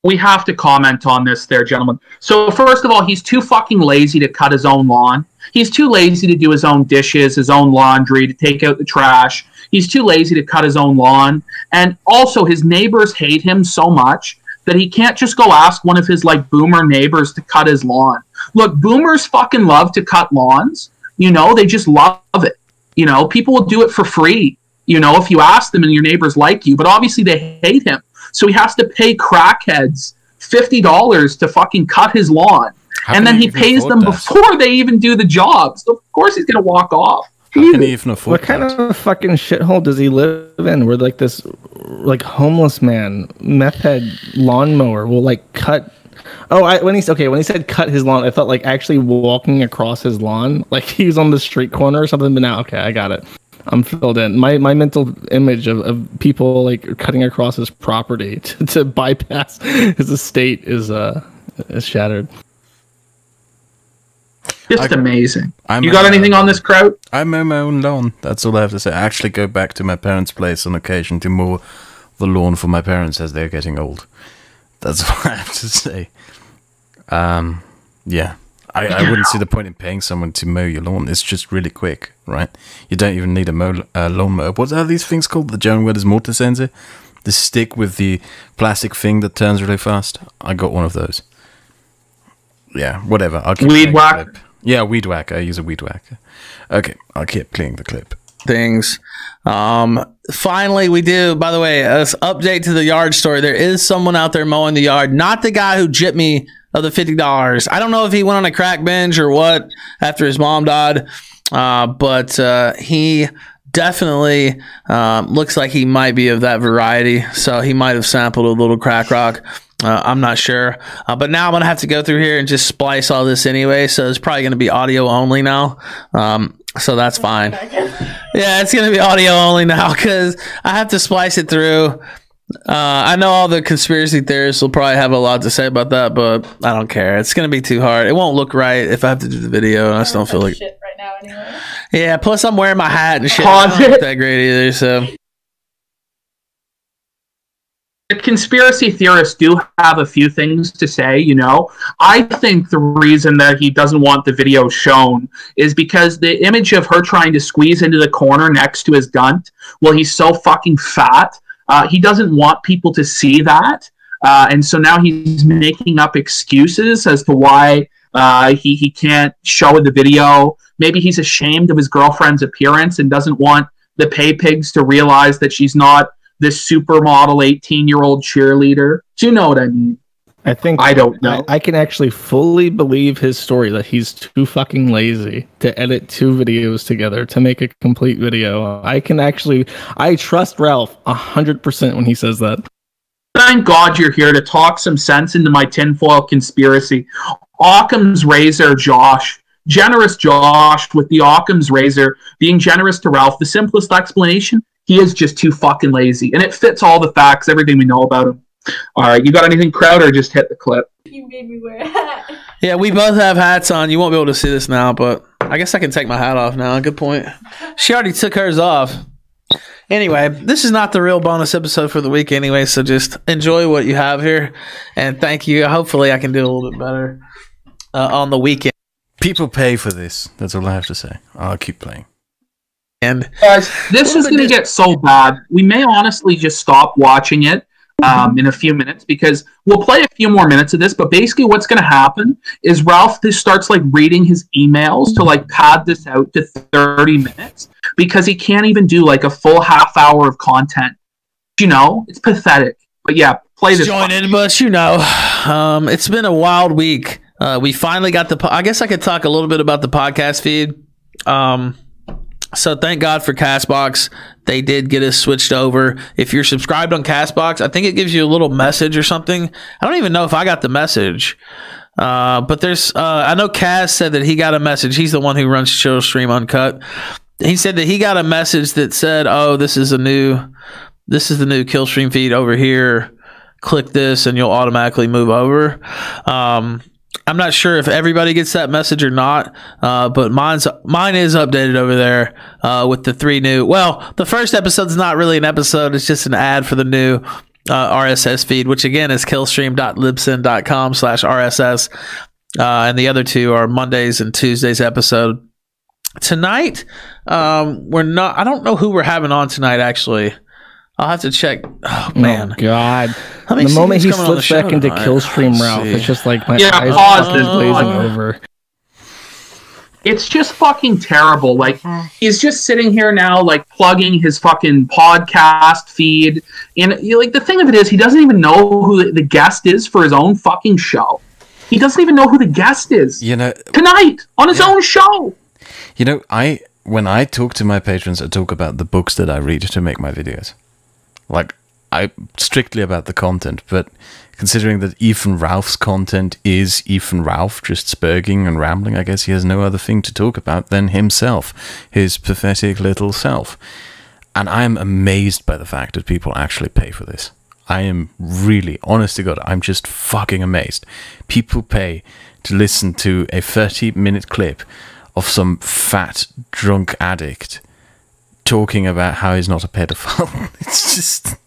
We have to comment on this there, gentlemen. So first of all, he's too fucking lazy to cut his own lawn. He's too lazy to do his own dishes, his own laundry, to take out the trash. He's too lazy to cut his own lawn. And also, his neighbors hate him so much that he can't just go ask one of his, like, boomer neighbors to cut his lawn. Look, boomers fucking love to cut lawns, You know, they just love it. You know, people will do it for free, you know, if you ask them and your neighbors like you. But obviously they hate him. So he has to pay crackheads $50 to fucking cut his lawn. And then he pays them before they even do the job. So of course he's going to walk off. How can he even afford What kind of fucking shithole does he live in where like this like homeless man, meth head lawnmower will like cut... when he said cut his lawn, I thought like actually walking across his lawn, like he was on the street corner or something. But now, okay, I got it. I'm filled in. My mental image of people like cutting across his property to bypass his estate is shattered. Just amazing. You got anything on this, Kraut? I mow my own lawn. That's all I have to say. I actually go back to my parents' place on occasion to mow the lawn for my parents as they're getting old. That's all I have to say. Yeah. I wouldn't see the point in paying someone to mow your lawn. It's just really quick, right? You don't even need a lawnmower. What are these things called? The German word is Motorsense. The stick with the plastic thing that turns really fast. I got one of those. Yeah, whatever. I'll keep Weed whacker? Yeah, weed whacker. I use a weed whacker. Okay, I'll keep playing the clip. Things. Finally, we do, by the way, as update to the yard story. There is someone out there mowing the yard. Not the guy who gypped me of the $50. I don't know if he went on a crack binge or what after his mom died. But he definitely looks like he might be of that variety. So he might have sampled a little crack rock. I'm not sure. But now I'm going to have to go through here and just splice all this anyway. So it's probably going to be audio only now. So that's fine. Yeah, it's going to be audio only now because I have to splice it through. I know all the conspiracy theorists will probably have a lot to say about that, but I don't care. It's going to be too hard. It won't look right if I have to do the video, and I just don't feel like shit right now anyway. Yeah, plus I'm wearing my hat and shit. I don't look that great either, so... The conspiracy theorists do have a few things to say, you know. I think the reason that he doesn't want the video shown is because the image of her trying to squeeze into the corner next to his gunt, well, he's so fucking fat, he doesn't want people to see that. And so now he's making up excuses as to why he can't show the video. Maybe he's ashamed of his girlfriend's appearance and doesn't want the pay pigs to realize that she's not this supermodel 18-year-old cheerleader. Do you know what I mean? I don't know. I can actually fully believe his story that he's too fucking lazy to edit two videos together to make a complete video. I trust Ralph 100% when he says that. Thank God you're here to talk some sense into my tinfoil conspiracy. Occam's razor, Josh. Generous Josh with the Occam's razor being generous to Ralph. The simplest explanation, he is just too fucking lazy. And it fits all the facts, everything we know about him. All right, you got anything, Kraut, or just hit the clip? You made me wear a hat. Yeah, we both have hats on. You won't be able to see this now, but I guess I can take my hat off now. Good point. She already took hers off. Anyway, this is not the real bonus episode for the week anyway, so just enjoy what you have here. And thank you. Hopefully I can do a little bit better on the weekend. People pay for this. That's all I have to say. I'll keep playing. And guys, this is going to get so bad. We may honestly just stop watching it in a few minutes because we'll play a few more minutes of this. But basically, what's going to happen is Ralph just starts like reading his emails to like pad this out to 30 minutes because he can't even do like a full half hour of content. You know, it's pathetic. But yeah, play this. Join in, but you know, it's been a wild week. We finally got I guess I could talk a little bit about the podcast feed. So thank God for CastBox. They did get us switched over. If you're subscribed on CastBox, I think it gives you a little message or something. I don't even know if I got the message. But there's, I know Kaz said that he got a message. He's the one who runs Chill Stream Uncut. He said that he got a message that said, oh, this is the new Killstream feed over here. Click this and you'll automatically move over. I'm not sure if everybody gets that message or not, but mine is updated over there with the 3 new. Well, the first episode's not really an episode; it's just an ad for the new RSS feed, which again is killstream.libsyn.com/RSS, and the other 2 are Mondays and Tuesdays episode. Tonight, we're not. I don't know who we're having on tonight. Actually, I'll have to check. Oh man, God! The moment he slips back into Killstream Ralph, it's just like my eyes are glazing over. It's just fucking terrible. Like, he's just sitting here now, like, plugging his fucking podcast feed. And, like, the thing of it is, he doesn't even know who the guest is for his own fucking show. He doesn't even know who the guest is. You know, tonight, on his own show. You know, when I talk to my patrons, I talk about the books that I read to make my videos. Like, strictly about the content, but considering that Ethan Ralph's content is Ethan Ralph just spurging and rambling, I guess he has no other thing to talk about than himself, his pathetic little self. And I am amazed by the fact that people actually pay for this. I am really, honest to God, I'm just fucking amazed. People pay to listen to a 30-minute clip of some fat, drunk addict talking about how he's not a pedophile. It's just...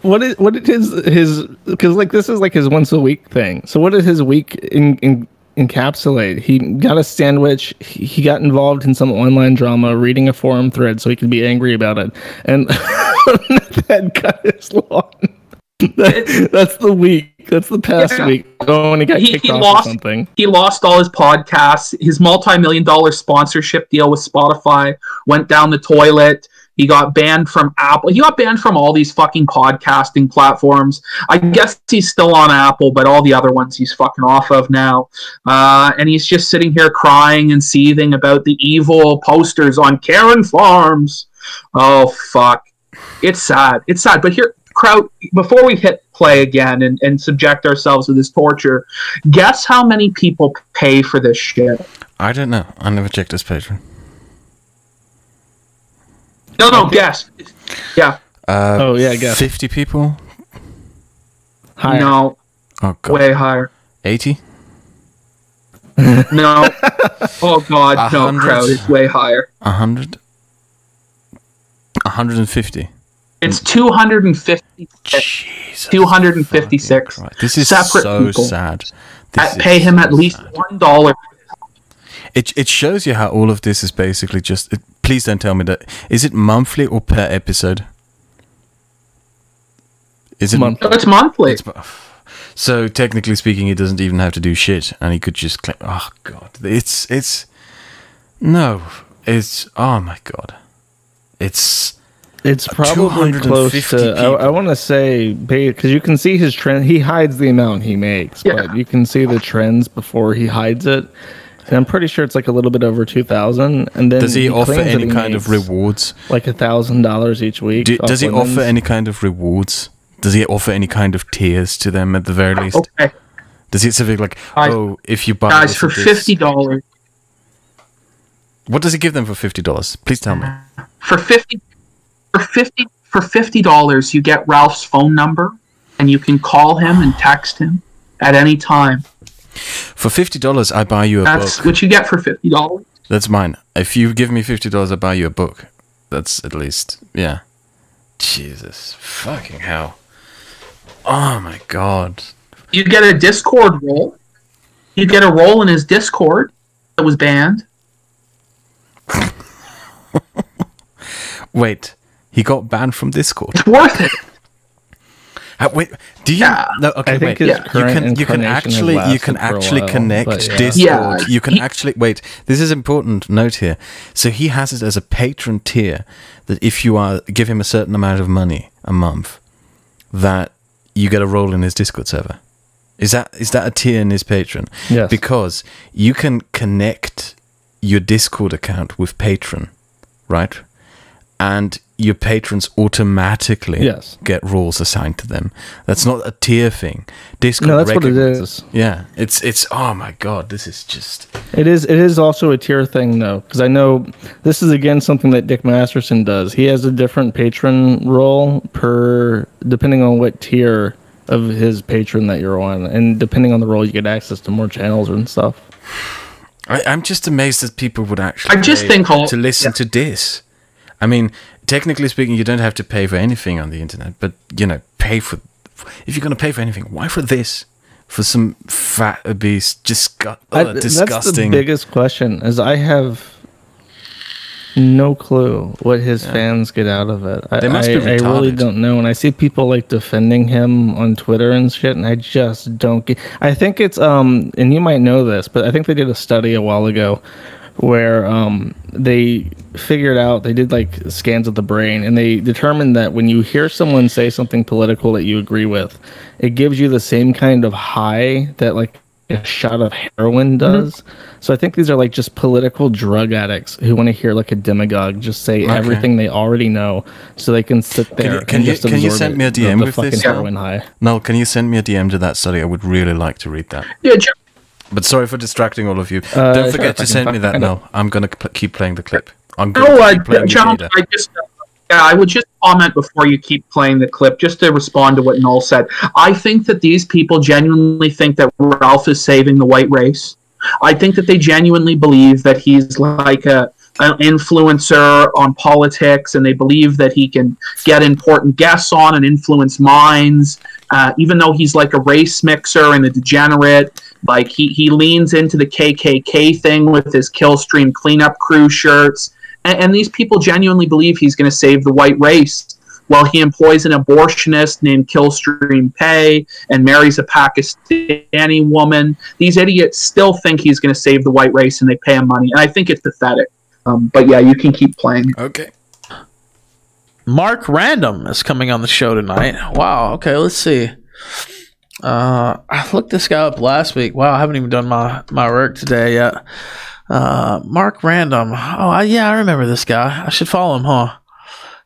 What is his because like this is like his once a week thing. So what did his week encapsulate? He got a sandwich. He got involved in some online drama, reading a forum thread so he could be angry about it, and that cut his lawn. That's the week. That's the past week. Oh, and he got kicked off or something. He lost all his podcasts. His multi-million-dollar sponsorship deal with Spotify went down the toilet. He got banned from Apple. He got banned from all these fucking podcasting platforms. I guess he's still on Apple, but all the other ones he's fucking off of now. And he's just sitting here crying and seething about the evil posters on Karen Farms. Oh, fuck. It's sad. It's sad. But here, Kraut, before we hit play again and subject ourselves to this torture, guess how many people pay for this shit? I don't know. I never checked his Patreon. No, guess. Yeah. Guess. 50 people? Higher. No. Oh, God. Way higher. 80? No. Oh, God. 100? No, Kraut is way higher. 100? 150? It's 250. Jesus. 256. This is separate so people sad. Pay him at least $1. It shows you how all of this is basically just... please don't tell me that... Is it monthly or per episode? Is it monthly? It's monthly. So technically speaking, he doesn't even have to do shit, and he could just claim... Oh, God. It's... No. It's... Oh, my God. It's probably close to... I want to say... Because you can see his trend. He hides the amount he makes, but you can see the trends before he hides it. And I'm pretty sure it's like a little bit over 2,000. And then does he offer any kind of rewards? Like $1,000 each week. Does he offer any kind of rewards? Does he offer any kind of tiers to them at the very least? Okay. Does he something like, if you buy guys for $50? What does he give them for $50? Please tell me. For $50, you get Ralph's phone number, and you can call him and text him at any time. For $50, I buy you a book. That's what you get for $50. That's mine. If you give me $50, I buy you a book. That's at least, yeah. Jesus. Fucking hell. Oh my God. You get a Discord role. You get a role in his Discord that was banned. Wait. He got banned from Discord. It's worth it. Wait, do you? Yeah. No, okay, wait. You can actually connect Discord. Yeah. You can actually wait. This is important note here. So he has it as a patron tier that if you give him a certain amount of money a month, that you get a role in his Discord server. Is that a tier in his patron? Yes. Because you can connect your Discord account with Patreon, right? And your patrons automatically get roles assigned to them. That's not a tier thing. Discord. No, that's what it is. Yeah, it's. Oh my God, this is just. It is also a tier thing though, because I know this is again something that Dick Masterson does. He has a different patron role depending on what tier of his patron that you're on, and depending on the role, you get access to more channels and stuff. I'm just amazed that people would actually. I just think to listen to this. I mean, technically speaking, you don't have to pay for anything on the internet, but, pay for... If you're going to pay for anything, why for this? For some fat, obese, disgusting... That's the biggest question, is I have... no clue what his fans get out of it. They must be I really retarded. don't know. And I see people like defending him on Twitter and shit, and I just don't get. I think it's and you might know this, but I think they did a study a while ago where they figured out, they did like scans of the brain, and they determined that when you hear someone say something political that you agree with, it gives you the same kind of high that like a shot of heroin does. So I think these are like just political drug addicts who want to hear like a demagogue just say everything they already know, so they can sit there Can you send me a DM the with fucking this? heroin high. No, can you send me a DM to that study? I would really like to read that. Yeah, But sorry for distracting all of you. Sure, Don't forget to if I can send me find that it. now. I'm going to keep playing the clip. I'm going to keep playing John, the data. I would just comment before you keep playing the clip, just to respond to what Noel said. I think that these people genuinely think that Ralph is saving the white race. I think that they genuinely believe that he's like an influencer on politics, and they believe that he can get important guests on and influence minds, even though he's like a race mixer and a degenerate. Like he leans into the KKK thing with his Killstream cleanup crew shirts. And these people genuinely believe he's going to save the white race, while he employs an abortionist named Killstream Pay and marries a Pakistani woman. These idiots still think he's going to save the white race, and they pay him money. And I think it's pathetic. But yeah, you can keep playing. Okay. Mark Random is coming on the show tonight. Wow. Okay, let's see. I looked this guy up last week. Wow, I haven't even done my work today yet. Mark Random. Oh, yeah, I remember this guy. I should follow him, huh?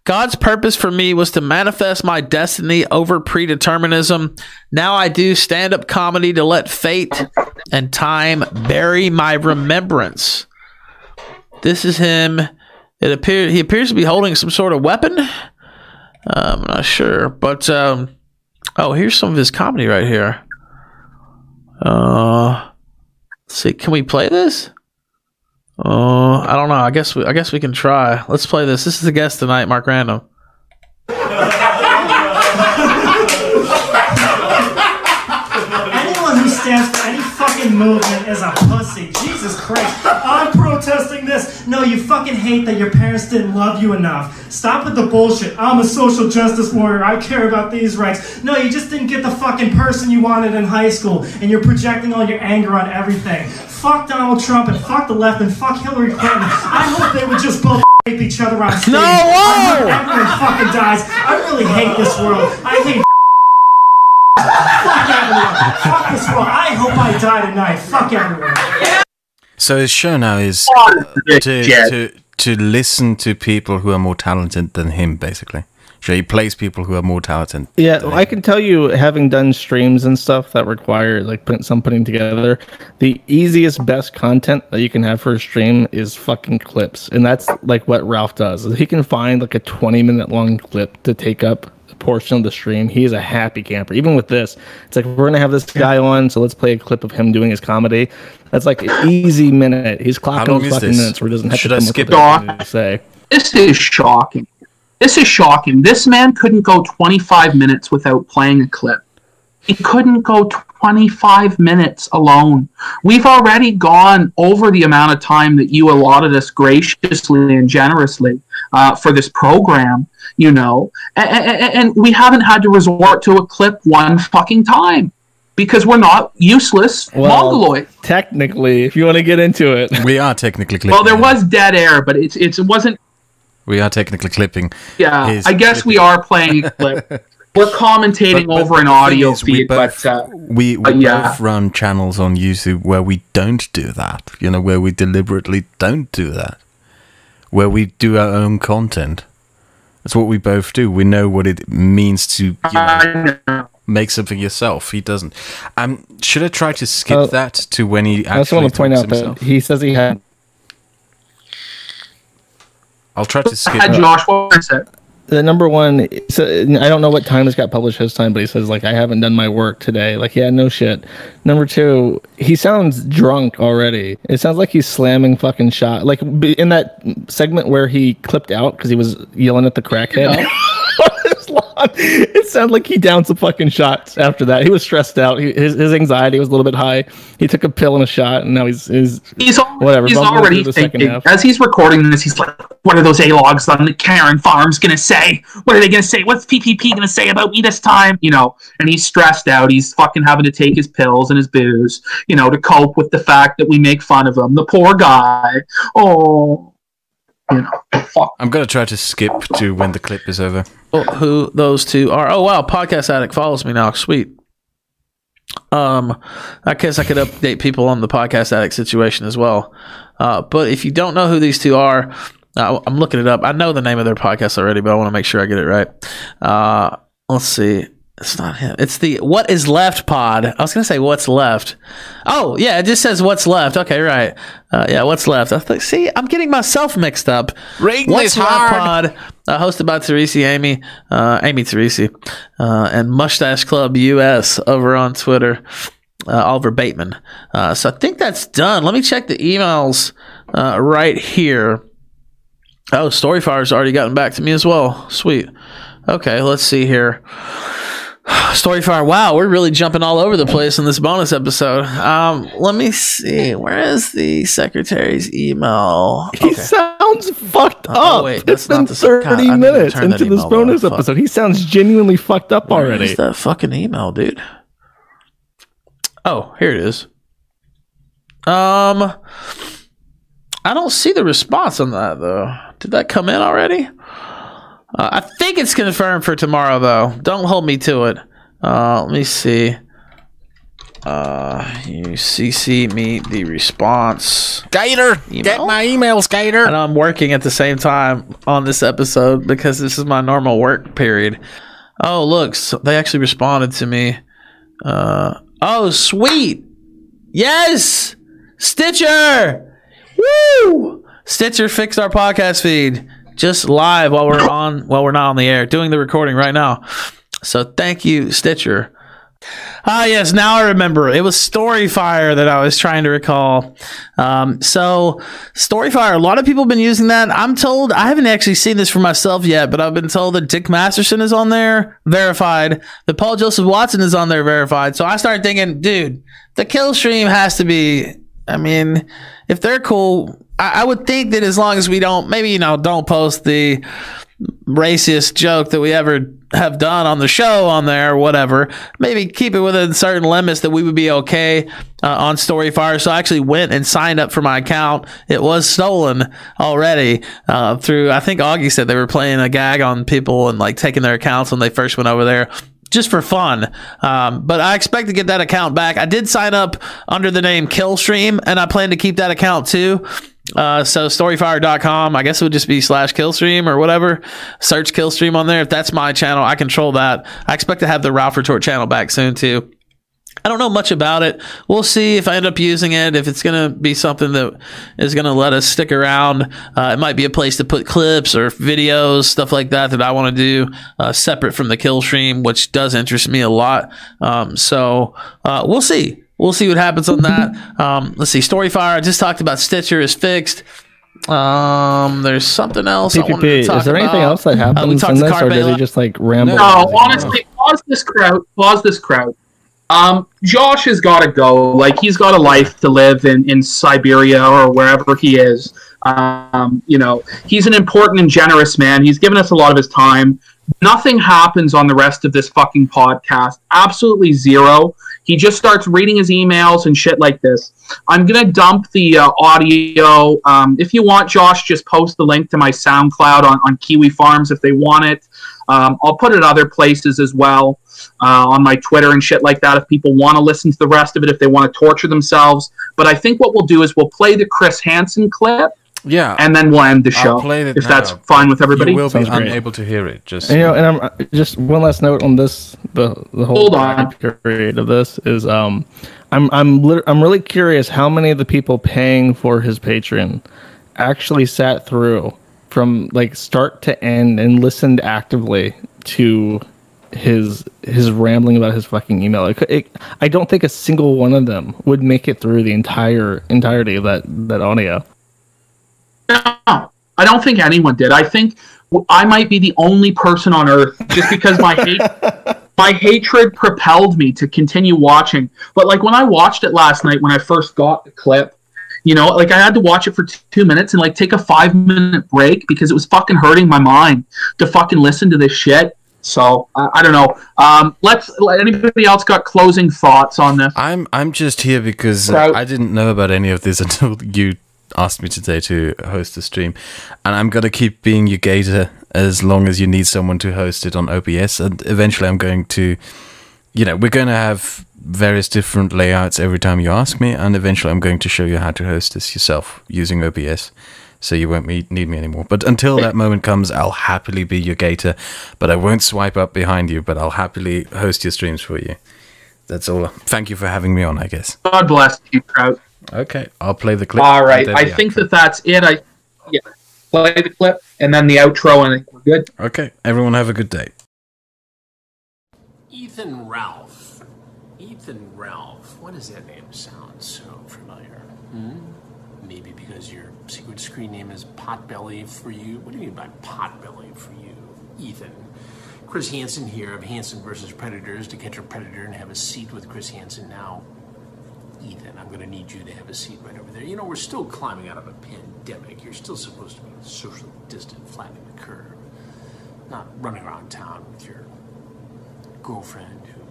God's purpose for me was to manifest my destiny over predeterminism. Now I do stand-up comedy to let fate and time bury my remembrance. This is him. He appears to be holding some sort of weapon. I'm not sure, but here's some of his comedy right here. Let's see, can we play this? I don't know. I guess we can try. Let's play this. This is the guest tonight, Mark Random. Anyone who stands for any fucking movement is a pussy. Jesus Christ. I'm protesting this. No, you fucking hate that your parents didn't love you enough. Stop with the bullshit. I'm a social justice warrior. I care about these rights. No, you just didn't get the fucking person you wanted in high school, and you're projecting all your anger on everything. Fuck Donald Trump and fuck the left and fuck Hillary Clinton. I hope they would just both rape each other on stage. No, whoa! I hope everyone fucking dies. I really hate this world. I hate fuck everyone. Fuck this world. I hope I die tonight. Fuck everyone. So his show now is to listen to people who are more talented than him, basically. So he plays people who are more talented. Yeah, I can tell you, having done streams and stuff that require like putting together, the easiest, best content that you can have for a stream is fucking clips, and that's like what Ralph does. He can find like a 20-minute long clip to take up a portion of the stream. He's a happy camper. Even with this, it's like, we're gonna have this guy on, so let's play a clip of him doing his comedy. That's like an easy minute. He's clocking those fucking minutes where he doesn't have to come up with anything to say. This is shocking. This is shocking. This man couldn't go 25 minutes without playing a clip. He couldn't go 25 minutes alone. We've already gone over the amount of time that you allotted us graciously and generously for this program, you know, and we haven't had to resort to a clip one fucking time because we're not useless mongoloid. Technically, if you want to get into it. We are technically clipping. Well, there was dead air, but it wasn't. We are technically clipping. Yeah, I guess we are playing a clip. We're commentating over an audio feed, we both run channels on YouTube where we don't do that. You know, where we deliberately don't do that. Where we do our own content. That's what we both do. We know what it means to make something yourself. He doesn't. Should I try to skip that to when he actually I just want to point out himself? that he says he had. I'll try to skip. Josh, what is it? The number one, so I don't know what time this got published his time, but he says, like, I haven't done my work today. Like, yeah, no shit. Number two, he sounds drunk already. It sounds like he's slamming fucking shot. Like, in that segment where he clipped out because he was yelling at the crackhead. hours long. It sounded like he downed some fucking shots after that. He was stressed out. His anxiety was a little bit high. He took a pill and a shot, and now he's whatever. He's already thinking, as he's recording this, he's like, what are those A-logs on the Karen Farms going to say? What are they going to say? What's PPP going to say about me this time? You know, and he's stressed out. He's fucking having to take his pills and his booze, you know, to cope with the fact that we make fun of him. The poor guy. Oh, you know, fuck. I'm going to try to skip to when the clip is over. Oh, who those two are? Oh, wow. Podcast Addict follows me now. Sweet. I guess I could update people on the Podcast Addict situation as well. But if you don't know who these two are, I'm looking it up. I know the name of their podcast already, but I want to make sure I get it right. Let's see. It's not him. It's the What Is Left pod. I was going to say What's Left. Oh, yeah, it just says What's Left. Okay, right. Yeah, What's Left. I think, see, I'm getting myself mixed up. What's Left pod, hosted by Amy Teresi, and Mustache Club US over on Twitter. Oliver Bateman. So I think that's done. Let me check the emails right here. Oh, Storyfire's already gotten back to me as well. Sweet. Okay, let's see here. Storyfire, wow, we're really jumping all over the place in this bonus episode. Let me see. Where is the secretary's email? He sounds fucked up. Oh, wait, it's been 30 minutes into this bonus episode. He sounds genuinely fucked up already. Where is that fucking email, dude? Oh, here it is. I don't see the response on that, though. Did that come in already? I think it's confirmed for tomorrow, though. Don't hold me to it. Let me see. You CC me the response. Gator! Email? Get my emails, Gator! And I'm working at the same time on this episode because this is my normal work period. Oh, look. So they actually responded to me. Oh, sweet! Yes! Stitcher! Woo! Stitcher fixed our podcast feed. Just live while we're not on the air, doing the recording right now. So thank you, Stitcher. Yes, now I remember. It was Storyfire that I was trying to recall. So Storyfire, a lot of people have been using that. I'm told, I haven't actually seen this for myself yet, but I've been told that Dick Masterson is on there, verified. That Paul Joseph Watson is on there, verified. So I started thinking, dude, the kill stream has to be, I mean, if they're cool, I would think that as long as we don't, maybe, you know, don't post the racist joke that we ever have done on the show on there or whatever, maybe keep it within certain limits, that we would be okay on Storyfire. So I actually went and signed up for my account. It was stolen already through, I think Augie said they were playing a gag on people and like taking their accounts when they first went over there, just for fun. But I expect to get that account back. I did sign up under the name Killstream, and I plan to keep that account too. So storyfire.com, I guess it would just be /Killstream or whatever. Search Killstream on there. If that's my channel, I control that. I expect to have the Ralph Retort channel back soon too. I don't know much about it. We'll see if I end up using it, if it's going to be something that is going to let us stick around. It might be a place to put clips or videos, stuff like that I want to do separate from the kill stream, which does interest me a lot. So we'll see. We'll see what happens on that. Let's see. Storyfire, I just talked about. Stitcher is fixed. There's something else PPP. I wanted to talk is there about. anything else that happens in this, or does he just like ramble? No, honestly, pause this crowd. Josh has got to go. Like, he's got a life to live in Siberia or wherever he is. You know, he's an important and generous man. He's given us a lot of his time. Nothing happens on the rest of this fucking podcast. Absolutely zero. He just starts reading his emails and shit like this. I'm going to dump the audio. If you want, Josh, just post the link to my SoundCloud on Kiwi Farms if they want it. I'll put it other places as well, on my Twitter and shit like that if people want to listen to the rest of it, if they want to torture themselves. But I think what we'll do is we'll play the Chris Hansen clip. Yeah, and then we'll end the show if that's fine with everybody. You will be unable to hear it. Just and, you know, and I'm just one last note on this. The whole period of this is I'm really curious how many of the people paying for his Patreon actually sat through from like start to end and listened actively to his rambling about his fucking email. I don't think a single one of them would make it through the entirety of that audio. No, I don't think anyone did. I think I might be the only person on earth just because my hatred propelled me to continue watching. But like when I watched it last night, when I first got the clip, you know, like I had to watch it for 2 minutes and like take a 5-minute break because it was fucking hurting my mind to fucking listen to this shit. So I don't know. Anybody else got closing thoughts on this? I'm just here because I didn't know about any of this until you asked me today to host the stream, and I'm gonna keep being your gator as long as you need someone to host it on OBS, and eventually I'm going to, you know, we're going to have various different layouts every time you ask me, and eventually I'm going to show you how to host this yourself using OBS, so you won't need me anymore. But until that moment comes, I'll happily be your gator, but I won't swipe up behind you, but I'll happily host your streams for you. That's all. Thank you for having me on, I guess. God bless you, Kraut. Okay, I'll play the clip. All right, I think that's it. Play the clip and then the outro, and I think we're good. Okay, everyone have a good day. Ethan Ralph. Why does that name sound so familiar? Maybe because your secret screen name is Potbelly for you. What do you mean by Potbelly for you, Ethan? Chris Hansen here of Hansen vs. Predators, to catch a predator and have a seat with Chris Hansen. Now, Ethan, I'm going to need you to have a seat right over there. You know, we're still climbing out of a pandemic. You're still supposed to be socially distant, flattening the curve. Not running around town with your girlfriend, who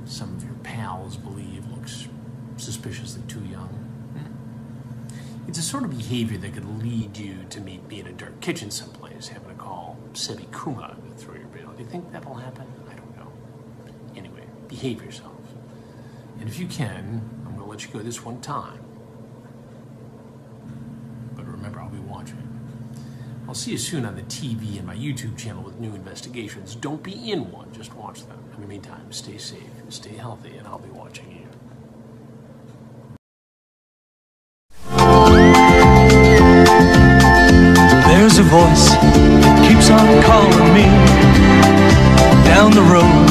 some of your pals believe looks suspiciously too young. It's a sort of behavior that could lead you to meet me in a dark kitchen someplace, having to call Sebi Kuma to throw your bail. Do you think that'll happen? I don't know. Anyway, behave yourself. And if you can, I'm going to let you go this one time. But remember, I'll be watching. I'll see you soon on the TV and my YouTube channel with new investigations. Don't be in one, just watch them. In the meantime, stay safe, stay healthy, and I'll be watching you. There's a voice that keeps on calling me down the road,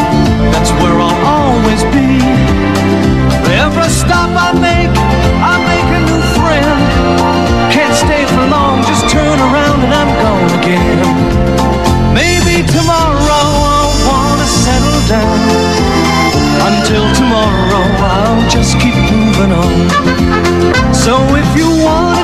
that's where I'll always be. Every stop I make a new friend. Can't stay for long, just turn around and I'm gone again. Maybe tomorrow I'll wanna settle down. Until tomorrow I'll just keep moving on. So if you want